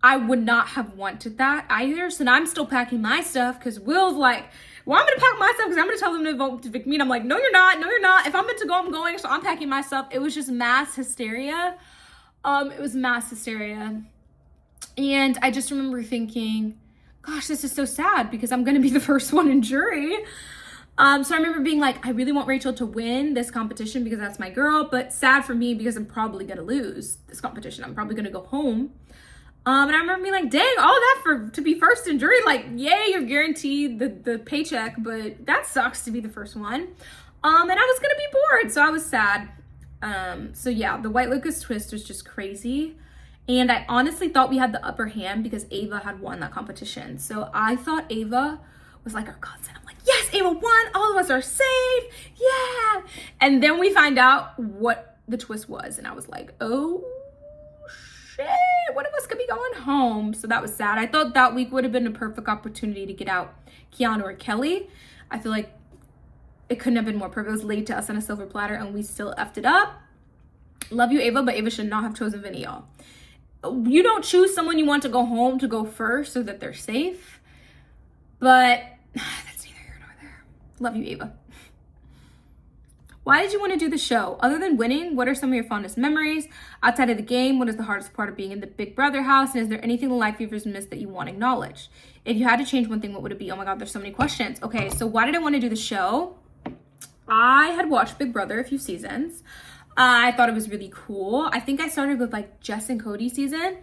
I would not have wanted that either. So now I'm still packing my stuff because Will's like, well, I'm gonna pack my stuff because I'm gonna tell them to vote to evict me. And I'm like, no, you're not. No, you're not. If I'm meant to go, I'm going. So I'm packing my stuff. It was just mass hysteria. It was mass hysteria. And I just remember thinking, gosh, this is so sad because I'm gonna be the first one in jury. So I remember being like, I really want Rachel to win this competition because that's my girl, but sad for me because I'm probably gonna lose this competition. I'm probably gonna go home. And I remember being like, dang, all that to be first in jury, like, yay, you're guaranteed the paycheck, but that sucks to be the first one. And I was gonna be bored, so I was sad. So yeah, the White Locust Twist was just crazy. And I honestly thought we had the upper hand because Ava had won that competition. So I thought Ava was like our godsend. I'm like, yes, Ava won, all of us are safe, yeah. And then we find out what the twist was. And I was like, oh shit, one of us could be going home. So that was sad. I thought that week would have been a perfect opportunity to get out Keanu or Kelly. I feel like it couldn't have been more perfect. It was laid to us on a silver platter and we still effed it up. Love you, Ava, but Ava should not have chosen Vinny, y'all. You don't choose someone you want to go home to go first so that they're safe. But that's neither here nor there. Love you, Ava. Why did you want to do the show? Other than winning, what are some of your fondest memories? Outside of the game, what is the hardest part of being in the Big Brother house? And is there anything in life you've missed that you want acknowledged? If you had to change one thing, what would it be? Oh my God, there's so many questions. Okay, so why did I want to do the show? I had watched Big Brother a few seasons. I thought it was really cool. I think I started with like Jess and Cody season.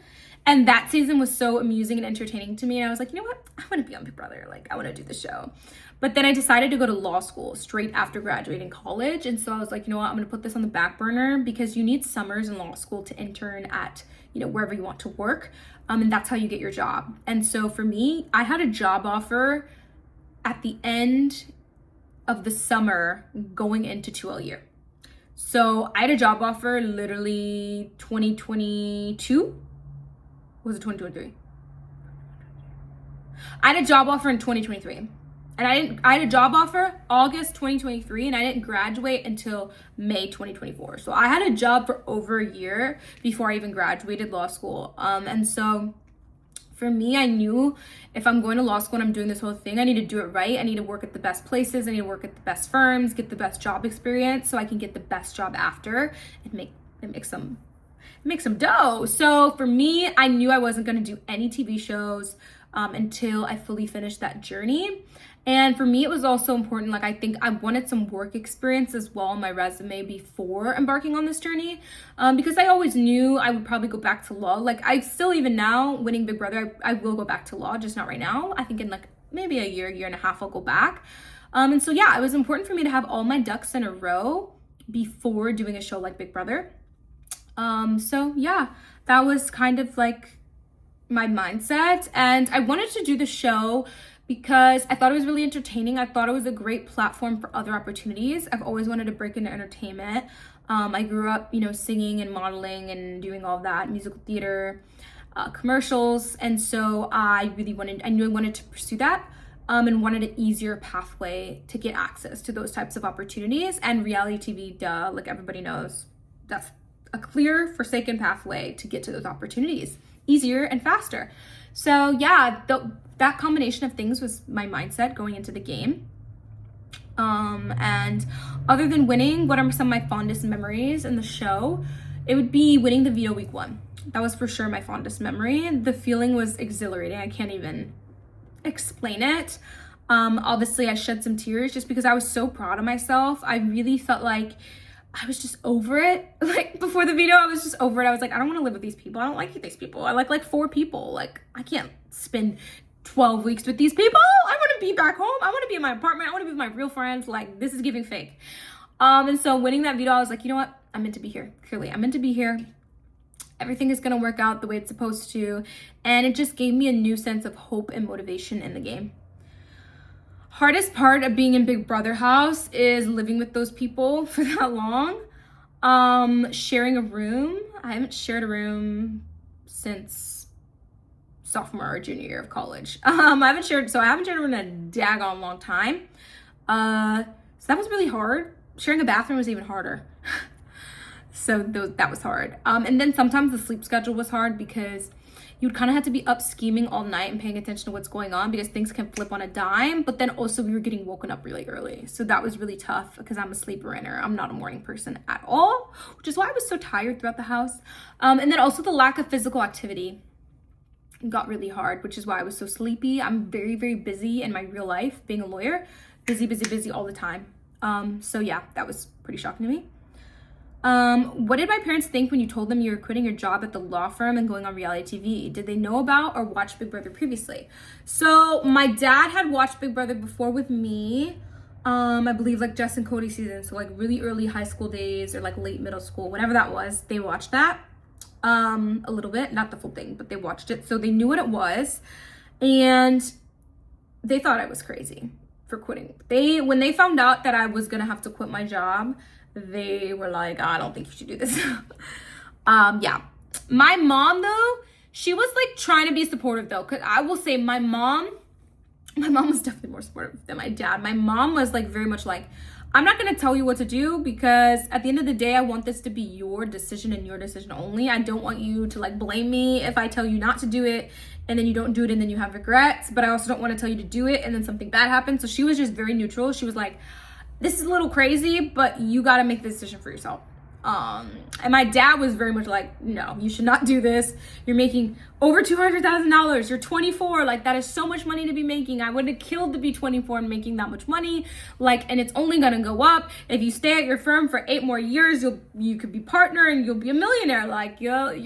And that season was so amusing and entertaining to me. And I was like, you know what? I want to be on Big Brother. Like, I want to do the show. But then I decided to go to law school straight after graduating college. And so I was like, you know what? I'm going to put this on the back burner because you need summers in law school to intern at, you know, wherever you want to work. And that's how you get your job. And so for me, I had a job offer at the end of the summer going into 2L year. So I had a job offer literally 2022. Was it 2023? I had a job offer in 2023. And I had a job offer August 2023 and I didn't graduate until May 2024. So I had a job for over a year before I even graduated law school. And so for me, I knew if I'm going to law school and I'm doing this whole thing, I need to do it right. I need to work at the best places. I need to work at the best firms, get the best job experience so I can get the best job after and make some dough. So for me, I knew I wasn't going to do any TV shows until I fully finished that journey. And for me, it was also important, like I think I wanted some work experience as well on my resume before embarking on this journey, because I always knew I would probably go back to law. Like I still, even now, winning Big Brother, I will go back to law, just not right now. I think in like maybe a year and a half, I'll go back. And so yeah, it was important for me to have all my ducks in a row before doing a show like Big Brother. So yeah, that was kind of like my mindset. And I wanted to do the show because I thought it was really entertaining. I thought it was a great platform for other opportunities. I've always wanted to break into entertainment. I grew up, you know, singing and modeling and doing all that, musical theater, commercials. And so I knew I wanted to pursue that and wanted an easier pathway to get access to those types of opportunities. And reality TV, duh, like everybody knows, that's a clear, forsaken pathway to get to those opportunities, easier and faster. So yeah, that combination of things was my mindset going into the game. And other than winning, what are some of my fondest memories in the show? It would be winning the veto week 1. That was for sure my fondest memory. The feeling was exhilarating. I can't even explain it. Obviously I shed some tears just because I was so proud of myself. I really felt like I was just over it. Like before the veto, I was just over it. I was like, I don't want to live with these people. I don't like these people. I like 4 people. Like I can't spend 12 weeks with these people. I want to be back home. I want to be in my apartment. I want to be with my real friends. Like this is giving fake. And so winning that veto, I was like, you know what? I'm meant to be here. Clearly, I'm meant to be here. Everything is going to work out the way it's supposed to. And it just gave me a new sense of hope and motivation in the game. Hardest part of being in Big Brother house is living with those people for that long. Sharing a room. I haven't shared a room since sophomore or junior year of college. I haven't shared a room in a daggone long time. So that was really hard. Sharing a bathroom was even harder. So that was hard. And then sometimes the sleep schedule was hard because you'd kind of have to be up scheming all night and paying attention to what's going on because things can flip on a dime. But then also we were getting woken up really early. So that was really tough because I'm a sleeper inner. I'm not a morning person at all, which is why I was so tired throughout the house. And then also the lack of physical activity got really hard, which is why I was so sleepy. I'm very, very busy in my real life, being a lawyer, busy all the time. So yeah, that was pretty shocking to me. What did my parents think when you told them you were quitting your job at the law firm and going on reality TV? Did they know about or watch Big Brother previously? So my dad had watched Big Brother before with me. I believe like Jess and Cody season. So like really early high school days or like late middle school, whatever that was, they watched that. A little bit, not the full thing, but they watched it. So they knew what it was and they thought I was crazy for quitting. When they found out that I was gonna have to quit my job they were like, I don't think you should do this. Yeah. My mom though, she was like trying to be supportive though, because I will say my mom was definitely more supportive than my dad. My mom was like very much like, I'm not going to tell you what to do, because at the end of the day, I want this to be your decision and your decision only. I don't want you to like blame me if I tell you not to do it and then you don't do it and then you have regrets. But I also don't want to tell you to do it and then something bad happens. So she was just very neutral. She was like, this is a little crazy, but you got to make the decision for yourself. And my dad was very much like, no, you should not do this. You're making over $200,000. You're 24. Like, that is so much money to be making. I would have killed to be 24 and making that much money. Like, and it's only going to go up. If you stay at your firm for 8 more years, you could be partner and you'll be a millionaire. Like, your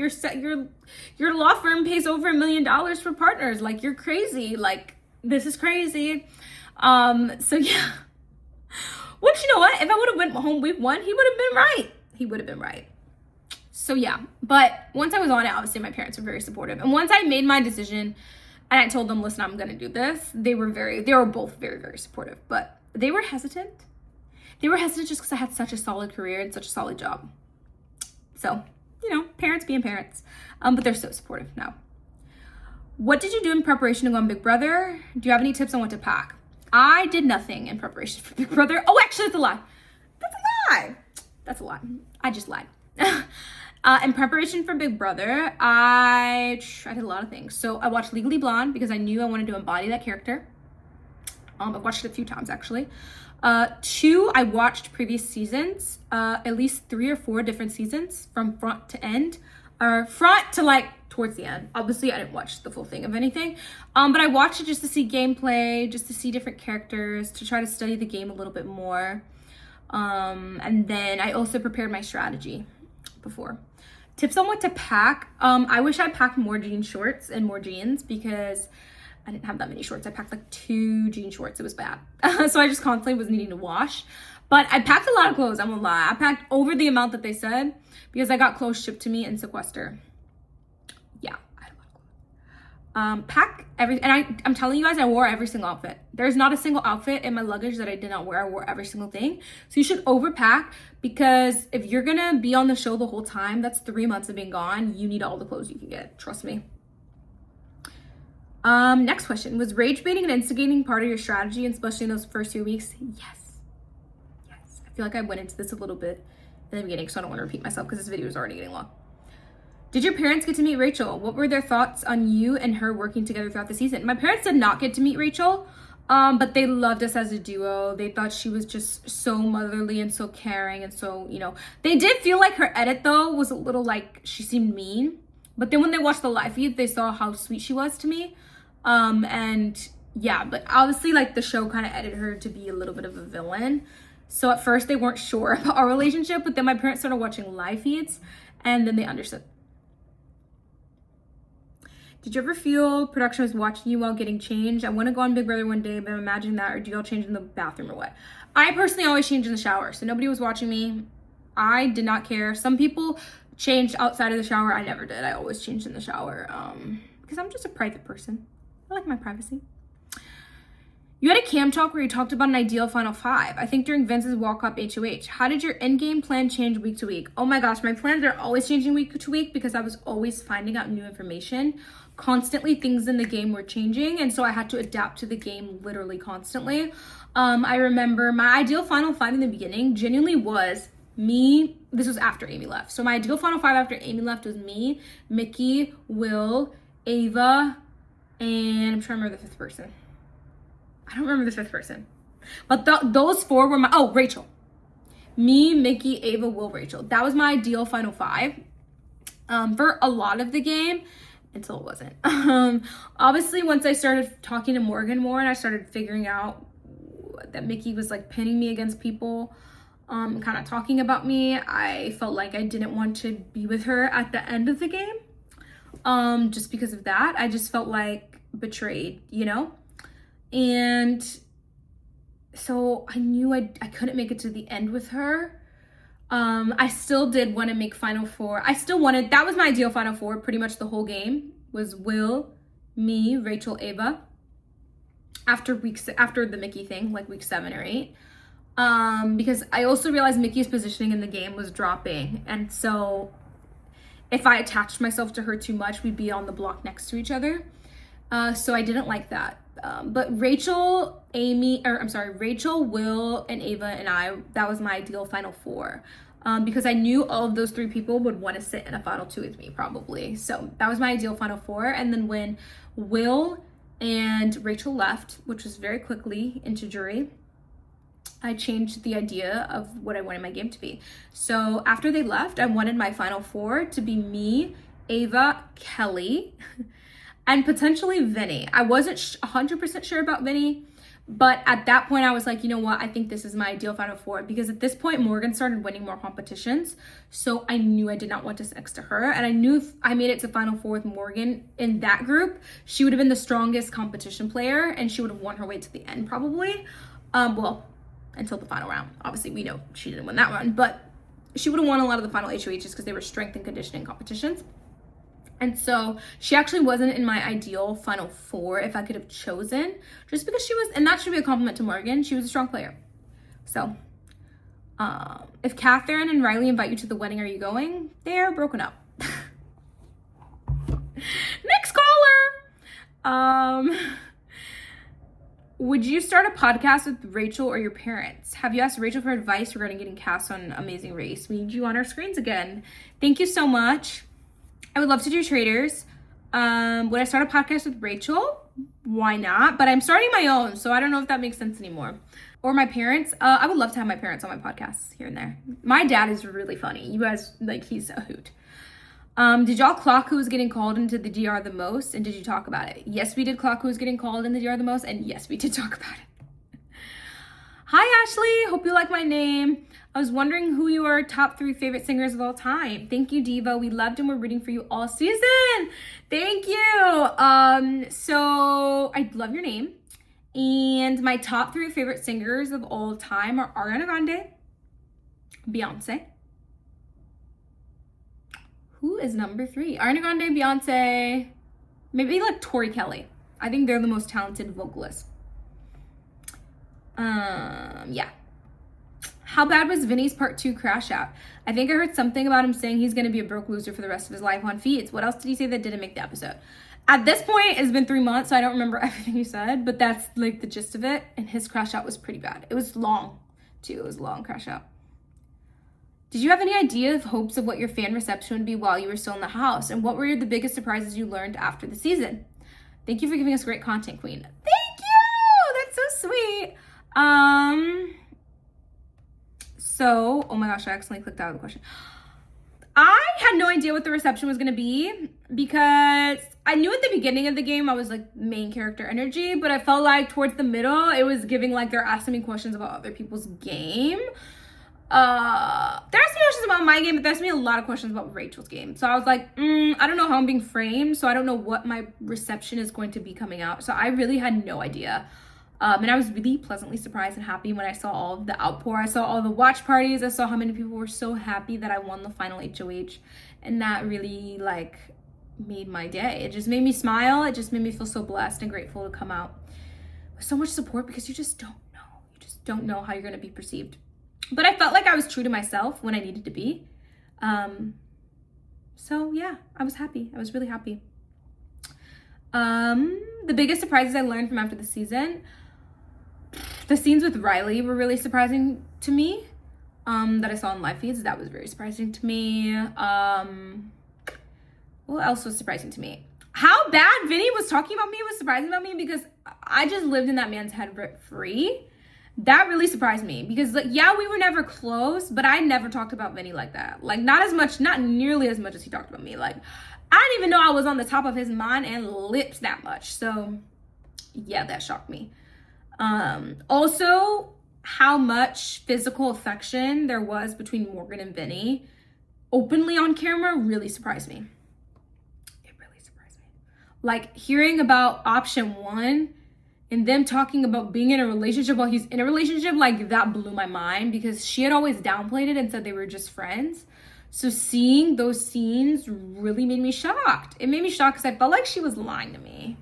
law firm pays over $1 million for partners. Like, you're crazy. Like, this is crazy. So yeah. Which, you know what? If I would have went home week 1, he would have been right. He would have been right. So yeah, but once I was on it, obviously my parents were very supportive. And once I made my decision and I told them, listen, I'm going to do this, they were both very, very supportive, but they were hesitant. They were hesitant just because I had such a solid career and such a solid job. So, you know, parents being parents, but they're so supportive now. What did you do in preparation to go on Big Brother? Do you have any tips on what to pack? I did nothing in preparation for Big Brother. Oh, actually, that's a lie. That's a lie. I just lied. In preparation for Big Brother, I did a lot of things. So I watched Legally Blonde because I knew I wanted to embody that character. I've watched it a few times actually. 2, I watched previous seasons, at least 3 or 4 different seasons from front to end, or front to like towards the end. Obviously, I didn't watch the full thing of anything, but I watched it just to see gameplay, just to see different characters, to try to study the game a little bit more. And then I also prepared my strategy before. Tips on what to pack. I wish I packed more jean shorts and more jeans because I didn't have that many shorts. I packed like 2 jean shorts. It was bad. So I just constantly was needing to wash. But I packed a lot of clothes, I'm gonna lie. I packed over the amount that they said because I got clothes shipped to me in sequester. Yeah, I had a lot of clothes. Pack everything, and I'm telling you guys, I wore every single outfit. There's not a single outfit in my luggage that I did not wear. I wore every single thing. So you should overpack, because if you're gonna be on the show the whole time, that's 3 months of being gone. You need all the clothes you can get. Trust me. Next question. Was rage baiting and instigating part of your strategy, especially in those first few weeks? Yes. I feel like I went into this a little bit in the beginning, so I don't want to repeat myself because this video is already getting long. Did your parents get to meet Rachel? What were their thoughts on you and her working together throughout the season? My parents did not get to meet Rachel, but they loved us as a duo. They thought she was just so motherly and so caring, and so, you know, they did feel like her edit though was a little like she seemed mean. But then when they watched the live feed, they saw how sweet she was to me. And yeah, but obviously like the show kind of edited her to be a little bit of a villain. So at first they weren't sure about our relationship, but then my parents started watching live feeds and then they understood. Did you ever feel production was watching you while getting changed? I want to go on Big Brother one day, but imagine that, or do y'all change in the bathroom or what? I personally always change in the shower, so nobody was watching me. I did not care. Some people changed outside of the shower. I never did. I always changed in the shower because I'm just a private person. I like my privacy. You had a cam talk where you talked about an ideal final 5. I think during Vince's walk-up HOH. How did your endgame plan change week to week? Oh my gosh, my plans are always changing week to week because I was always finding out new information. Constantly things in the game were changing, and so I had to adapt to the game literally constantly. I remember my ideal final 5 in the beginning genuinely was me. This was after Amy left. So my ideal final 5 after Amy left was me, Mickey, Will, Ava, and I'm trying to remember the 5th person. I don't remember the 5th person. But those 4 were my, Rachel. Me, Mickey, Ava, Will, Rachel. That was my ideal final 5 for a lot of the game until it wasn't. Obviously, once I started talking to Morgan more and I started figuring out that Mickey was like pinning me against people, kind of talking about me, I felt like I didn't want to be with her at the end of the game. Just because of that, I just felt like betrayed, you know? And so I knew I couldn't make it to the end with her. I still did want to make final 4. That was my ideal final 4 pretty much the whole game, was Will, me, Rachel, Ava. After the Mickey thing, like week 7 or 8. because I also realized Mickey's positioning in the game was dropping. And so if I attached myself to her too much, we'd be on the block next to each other. So I didn't like that. But Rachel, Will, and Ava and I, that was my ideal final four. Because I knew all of those three people would want to sit in a final two with me probably. So that was my ideal final four. And then when Will and Rachel left, which was very quickly into jury, I changed the idea of what I wanted my game to be. So after they left, I wanted my final four to be me, Ava, Kelly, and potentially Vinny. I wasn't 100% sure about Vinny, but at that point I was like, you know what? I think this is my ideal final four, because at this point Morgan started winning more competitions. So I knew I did not want to sit next to her. And I knew if I made it to final four with Morgan in that group, she would have been the strongest competition player and she would have won her way to the end probably. Well, until the final round. Obviously we know she didn't win that one, but she would have won a lot of the final HOHs because they were strength and conditioning competitions. And so she actually wasn't in my ideal final four if I could have chosen, just because she was, and that should be a compliment to Morgan, she was a strong player. So if Catherine and Riley invite you to the wedding, are you going? They're broken up. Next caller. Would you start a podcast with Rachel or your parents? Have you asked Rachel for advice regarding getting cast on Amazing Race? We need you on our screens again. Thank you so much. I would love to do traders. Would I start a podcast with Rachel? Why not? But I'm starting my own, so I don't know if that makes sense anymore. Or my parents. I would love to have my parents on my podcasts here and there. My dad is really funny. You guys, like, he's a hoot. Did y'all clock who was getting called into the DR the most? And did you talk about it? Yes, we did clock who was getting called in the DR the most. And yes, we did talk about it. Hi, Ashley. Hope you like my name. I was wondering who your top 3 favorite singers of all time. Thank you, Diva. We loved and we're rooting for you all season. Thank you. So I love your name. And my top 3 favorite singers of all time are Ariana Grande, Beyonce. Who is number 3? Ariana Grande, Beyonce, maybe like Tori Kelly. I think they're the most talented vocalists. Yeah. How bad was Vinny's part 2 crash out? I think I heard something about him saying he's going to be a broke loser for the rest of his life on feeds. What else did he say that didn't make the episode? At this point, it's been 3 months, so I don't remember everything he said, but that's like the gist of it. And his crash out was pretty bad. It was long, too. It was a long crash out. Did you have any idea of hopes of what your fan reception would be while you were still in the house? And what were the biggest surprises you learned after the season? Thank you for giving us great content, Queen. Thank you! That's so sweet. So, oh my gosh, I accidentally clicked out of the question. I had no idea what the reception was going to be because I knew at the beginning of the game I was like main character energy, but I felt like towards the middle, it was giving like they're asking me questions about other people's game. They're asking me questions about my game, but they're asking me a lot of questions about Rachel's game. So I was like, I don't know how I'm being framed, so I don't know what my reception is going to be coming out. So I really had no idea. And I was really pleasantly surprised and happy when I saw all of the outpour. I saw all the watch parties. I saw how many people were so happy that I won the final HOH. And that really like made my day. It just made me smile. It just made me feel so blessed and grateful to come out with so much support, because you just don't know. You just don't know how you're going to be perceived. But I felt like I was true to myself when I needed to be. So yeah, I was happy. I was really happy. The biggest surprises I learned from after the season, the scenes with Riley were really surprising to me. That I saw in live feeds, that was very surprising to me. What else was surprising to me? How bad Vinny was talking about me was surprising about me, because I just lived in that man's head rent free. That really surprised me, because like, yeah, we were never close, but I never talked about Vinny like that. Like not as much, not nearly as much as he talked about me. Like I didn't even know I was on the top of his mind and lips that much. So yeah, that shocked me. Also how much physical affection there was between Morgan and Vinny openly on camera really surprised me. It really surprised me. Like hearing about option 1 and them talking about being in a relationship while he's in a relationship, like that blew my mind, because she had always downplayed it and said they were just friends. So seeing those scenes really made me shocked. It made me shocked because I felt like she was lying to me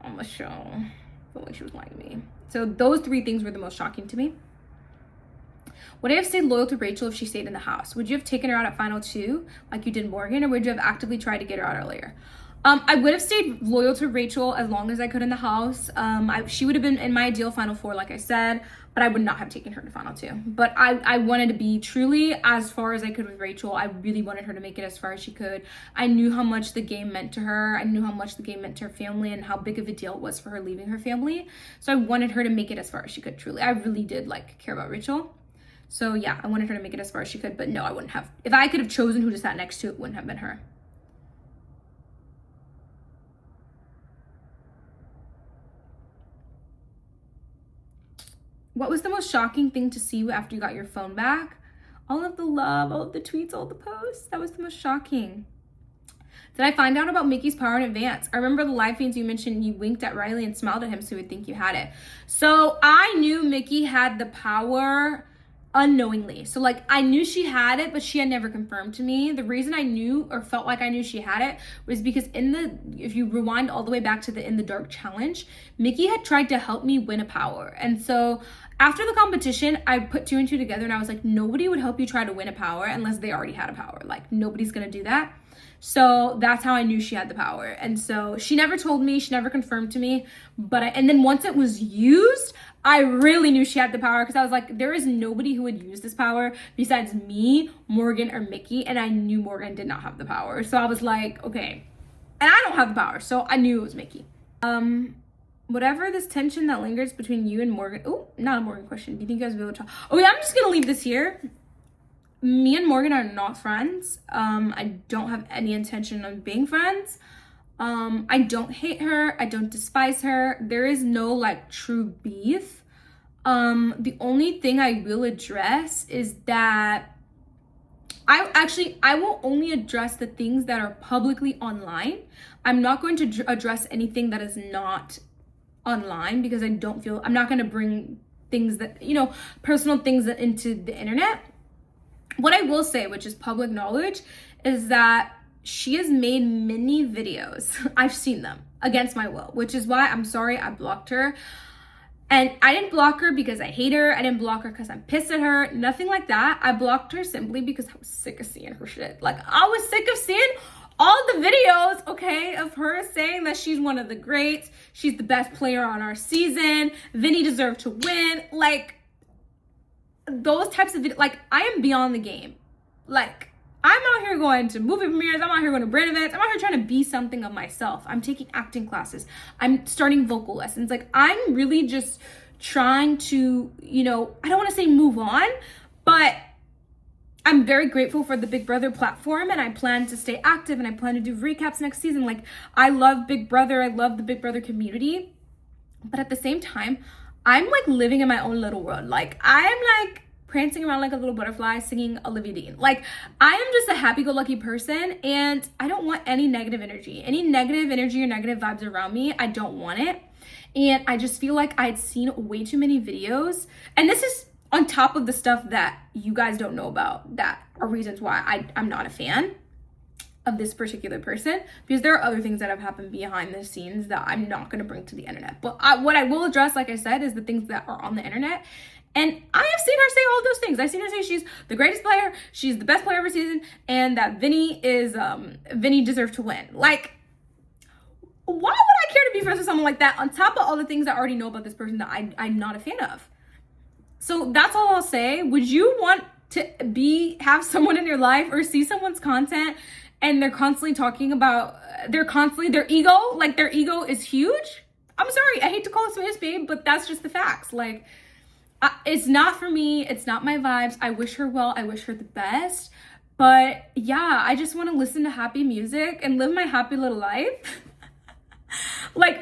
on the show. I felt like she was lying to me. So those 3 things were the most shocking to me. Would I have stayed loyal to Rachel if she stayed in the house? Would you have taken her out at final 2 like you did Morgan, or would you have actively tried to get her out earlier? I would have stayed loyal to Rachel as long as I could in the house. She would have been in my ideal final 4, like I said, but I would not have taken her to final 2. But I wanted to be truly as far as I could with Rachel. I really wanted her to make it as far as she could. I knew how much the game meant to her. I knew how much the game meant to her family and how big of a deal it was for her leaving her family. So I wanted her to make it as far as she could, truly. I really did care about Rachel. So yeah, I wanted her to make it as far as she could, but no, I wouldn't have. If I could have chosen who to sat next to, it wouldn't have been her. What was the most shocking thing to see after you got your phone back? All of the love, all of the tweets, all the posts. That was the most shocking. Did I find out about Mickey's power in advance? I remember the live feeds you mentioned you winked at Riley and smiled at him so he would think you had it. So I knew Mickey had the power unknowingly. So I knew she had it, but she had never confirmed to me. The reason I knew or felt like I knew she had it was because if you rewind all the way back to the In the Dark challenge, Mickey had tried to help me win a power. And so after the competition, I put 2 and 2 together and I was like, nobody would help you try to win a power unless they already had a power. Nobody's gonna do that. So that's how I knew she had the power. And so she never told me, she never confirmed to me, and then once it was used, I really knew she had the power, because I was like, there is nobody who would use this power besides me, Morgan, or Mickey, and I knew Morgan did not have the power. So I was like, okay, and I don't have the power, so I knew it was Mickey. Whatever this tension that lingers between you and Morgan, oh, not a Morgan question. Do you think you guys will be able to talk? Oh yeah, I'm just gonna leave this here. Me and Morgan are not friends. I don't have any intention of being friends. I don't hate her. I don't despise her. There is no true beef. The only thing I will address is that I will only address the things that are publicly online. I'm not going to address anything that is not online, because I'm not going to bring things that, personal things into the internet. What I will say, which is public knowledge, is that she has made many videos. I've seen them against my will, which is why I'm sorry I blocked her. And I didn't block her because I hate her. I didn't block her because I'm pissed at her. Nothing like that. I blocked her simply because I was sick of seeing her shit. I was sick of seeing all the videos, okay, of her saying that she's one of the greats. She's the best player on our season. Vinny deserved to win. Those types of videos, I am beyond the game. I'm out here going to movie premieres. I'm out here going to brand events. I'm out here trying to be something of myself. I'm taking acting classes. I'm starting vocal lessons. I'm really just trying to, I don't want to say move on, but I'm very grateful for the Big Brother platform, and I plan to stay active, and I plan to do recaps next season. I love Big Brother. I love the Big Brother community. But at the same time, I'm living in my own little world. I'm prancing around like a little butterfly singing Olivia Dean. I am just a happy-go-lucky person, and I don't want any negative energy. Any negative energy or negative vibes around me, I don't want it. And I just feel like I'd seen way too many videos. And this is on top of the stuff that you guys don't know about that are reasons why I'm not a fan of this particular person, because there are other things that have happened behind the scenes that I'm not going to bring to the internet. But what I will address, like I said, is the things that are on the internet. And I have seen her say all those things. I've seen her say she's the greatest player, she's the best player every season, and that Vinny deserved to win. Why would I care to be friends with someone like that on top of all the things I already know about this person that I'm not a fan of? So that's all I'll say. Would you want to have someone in your life or see someone's content and they're constantly talking about their ego, their ego is huge? I'm sorry, I hate to call it babe, but that's just the facts. It's not for me. It's not my vibes. I wish her well. I wish her the best. But yeah, I just want to listen to happy music and live my happy little life.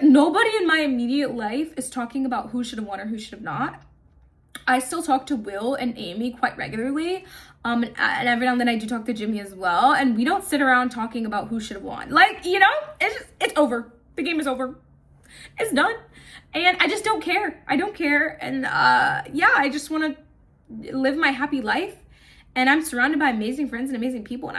Nobody in my immediate life is talking about who should have won or who should have not. I still talk to Will and Amy quite regularly. And every now and then I do talk to Jimmy as well. And we don't sit around talking about who should have won. It's over. The game is over. It's done. And I just don't care. I don't care. And I just want to live my happy life. And I'm surrounded by amazing friends and amazing people. And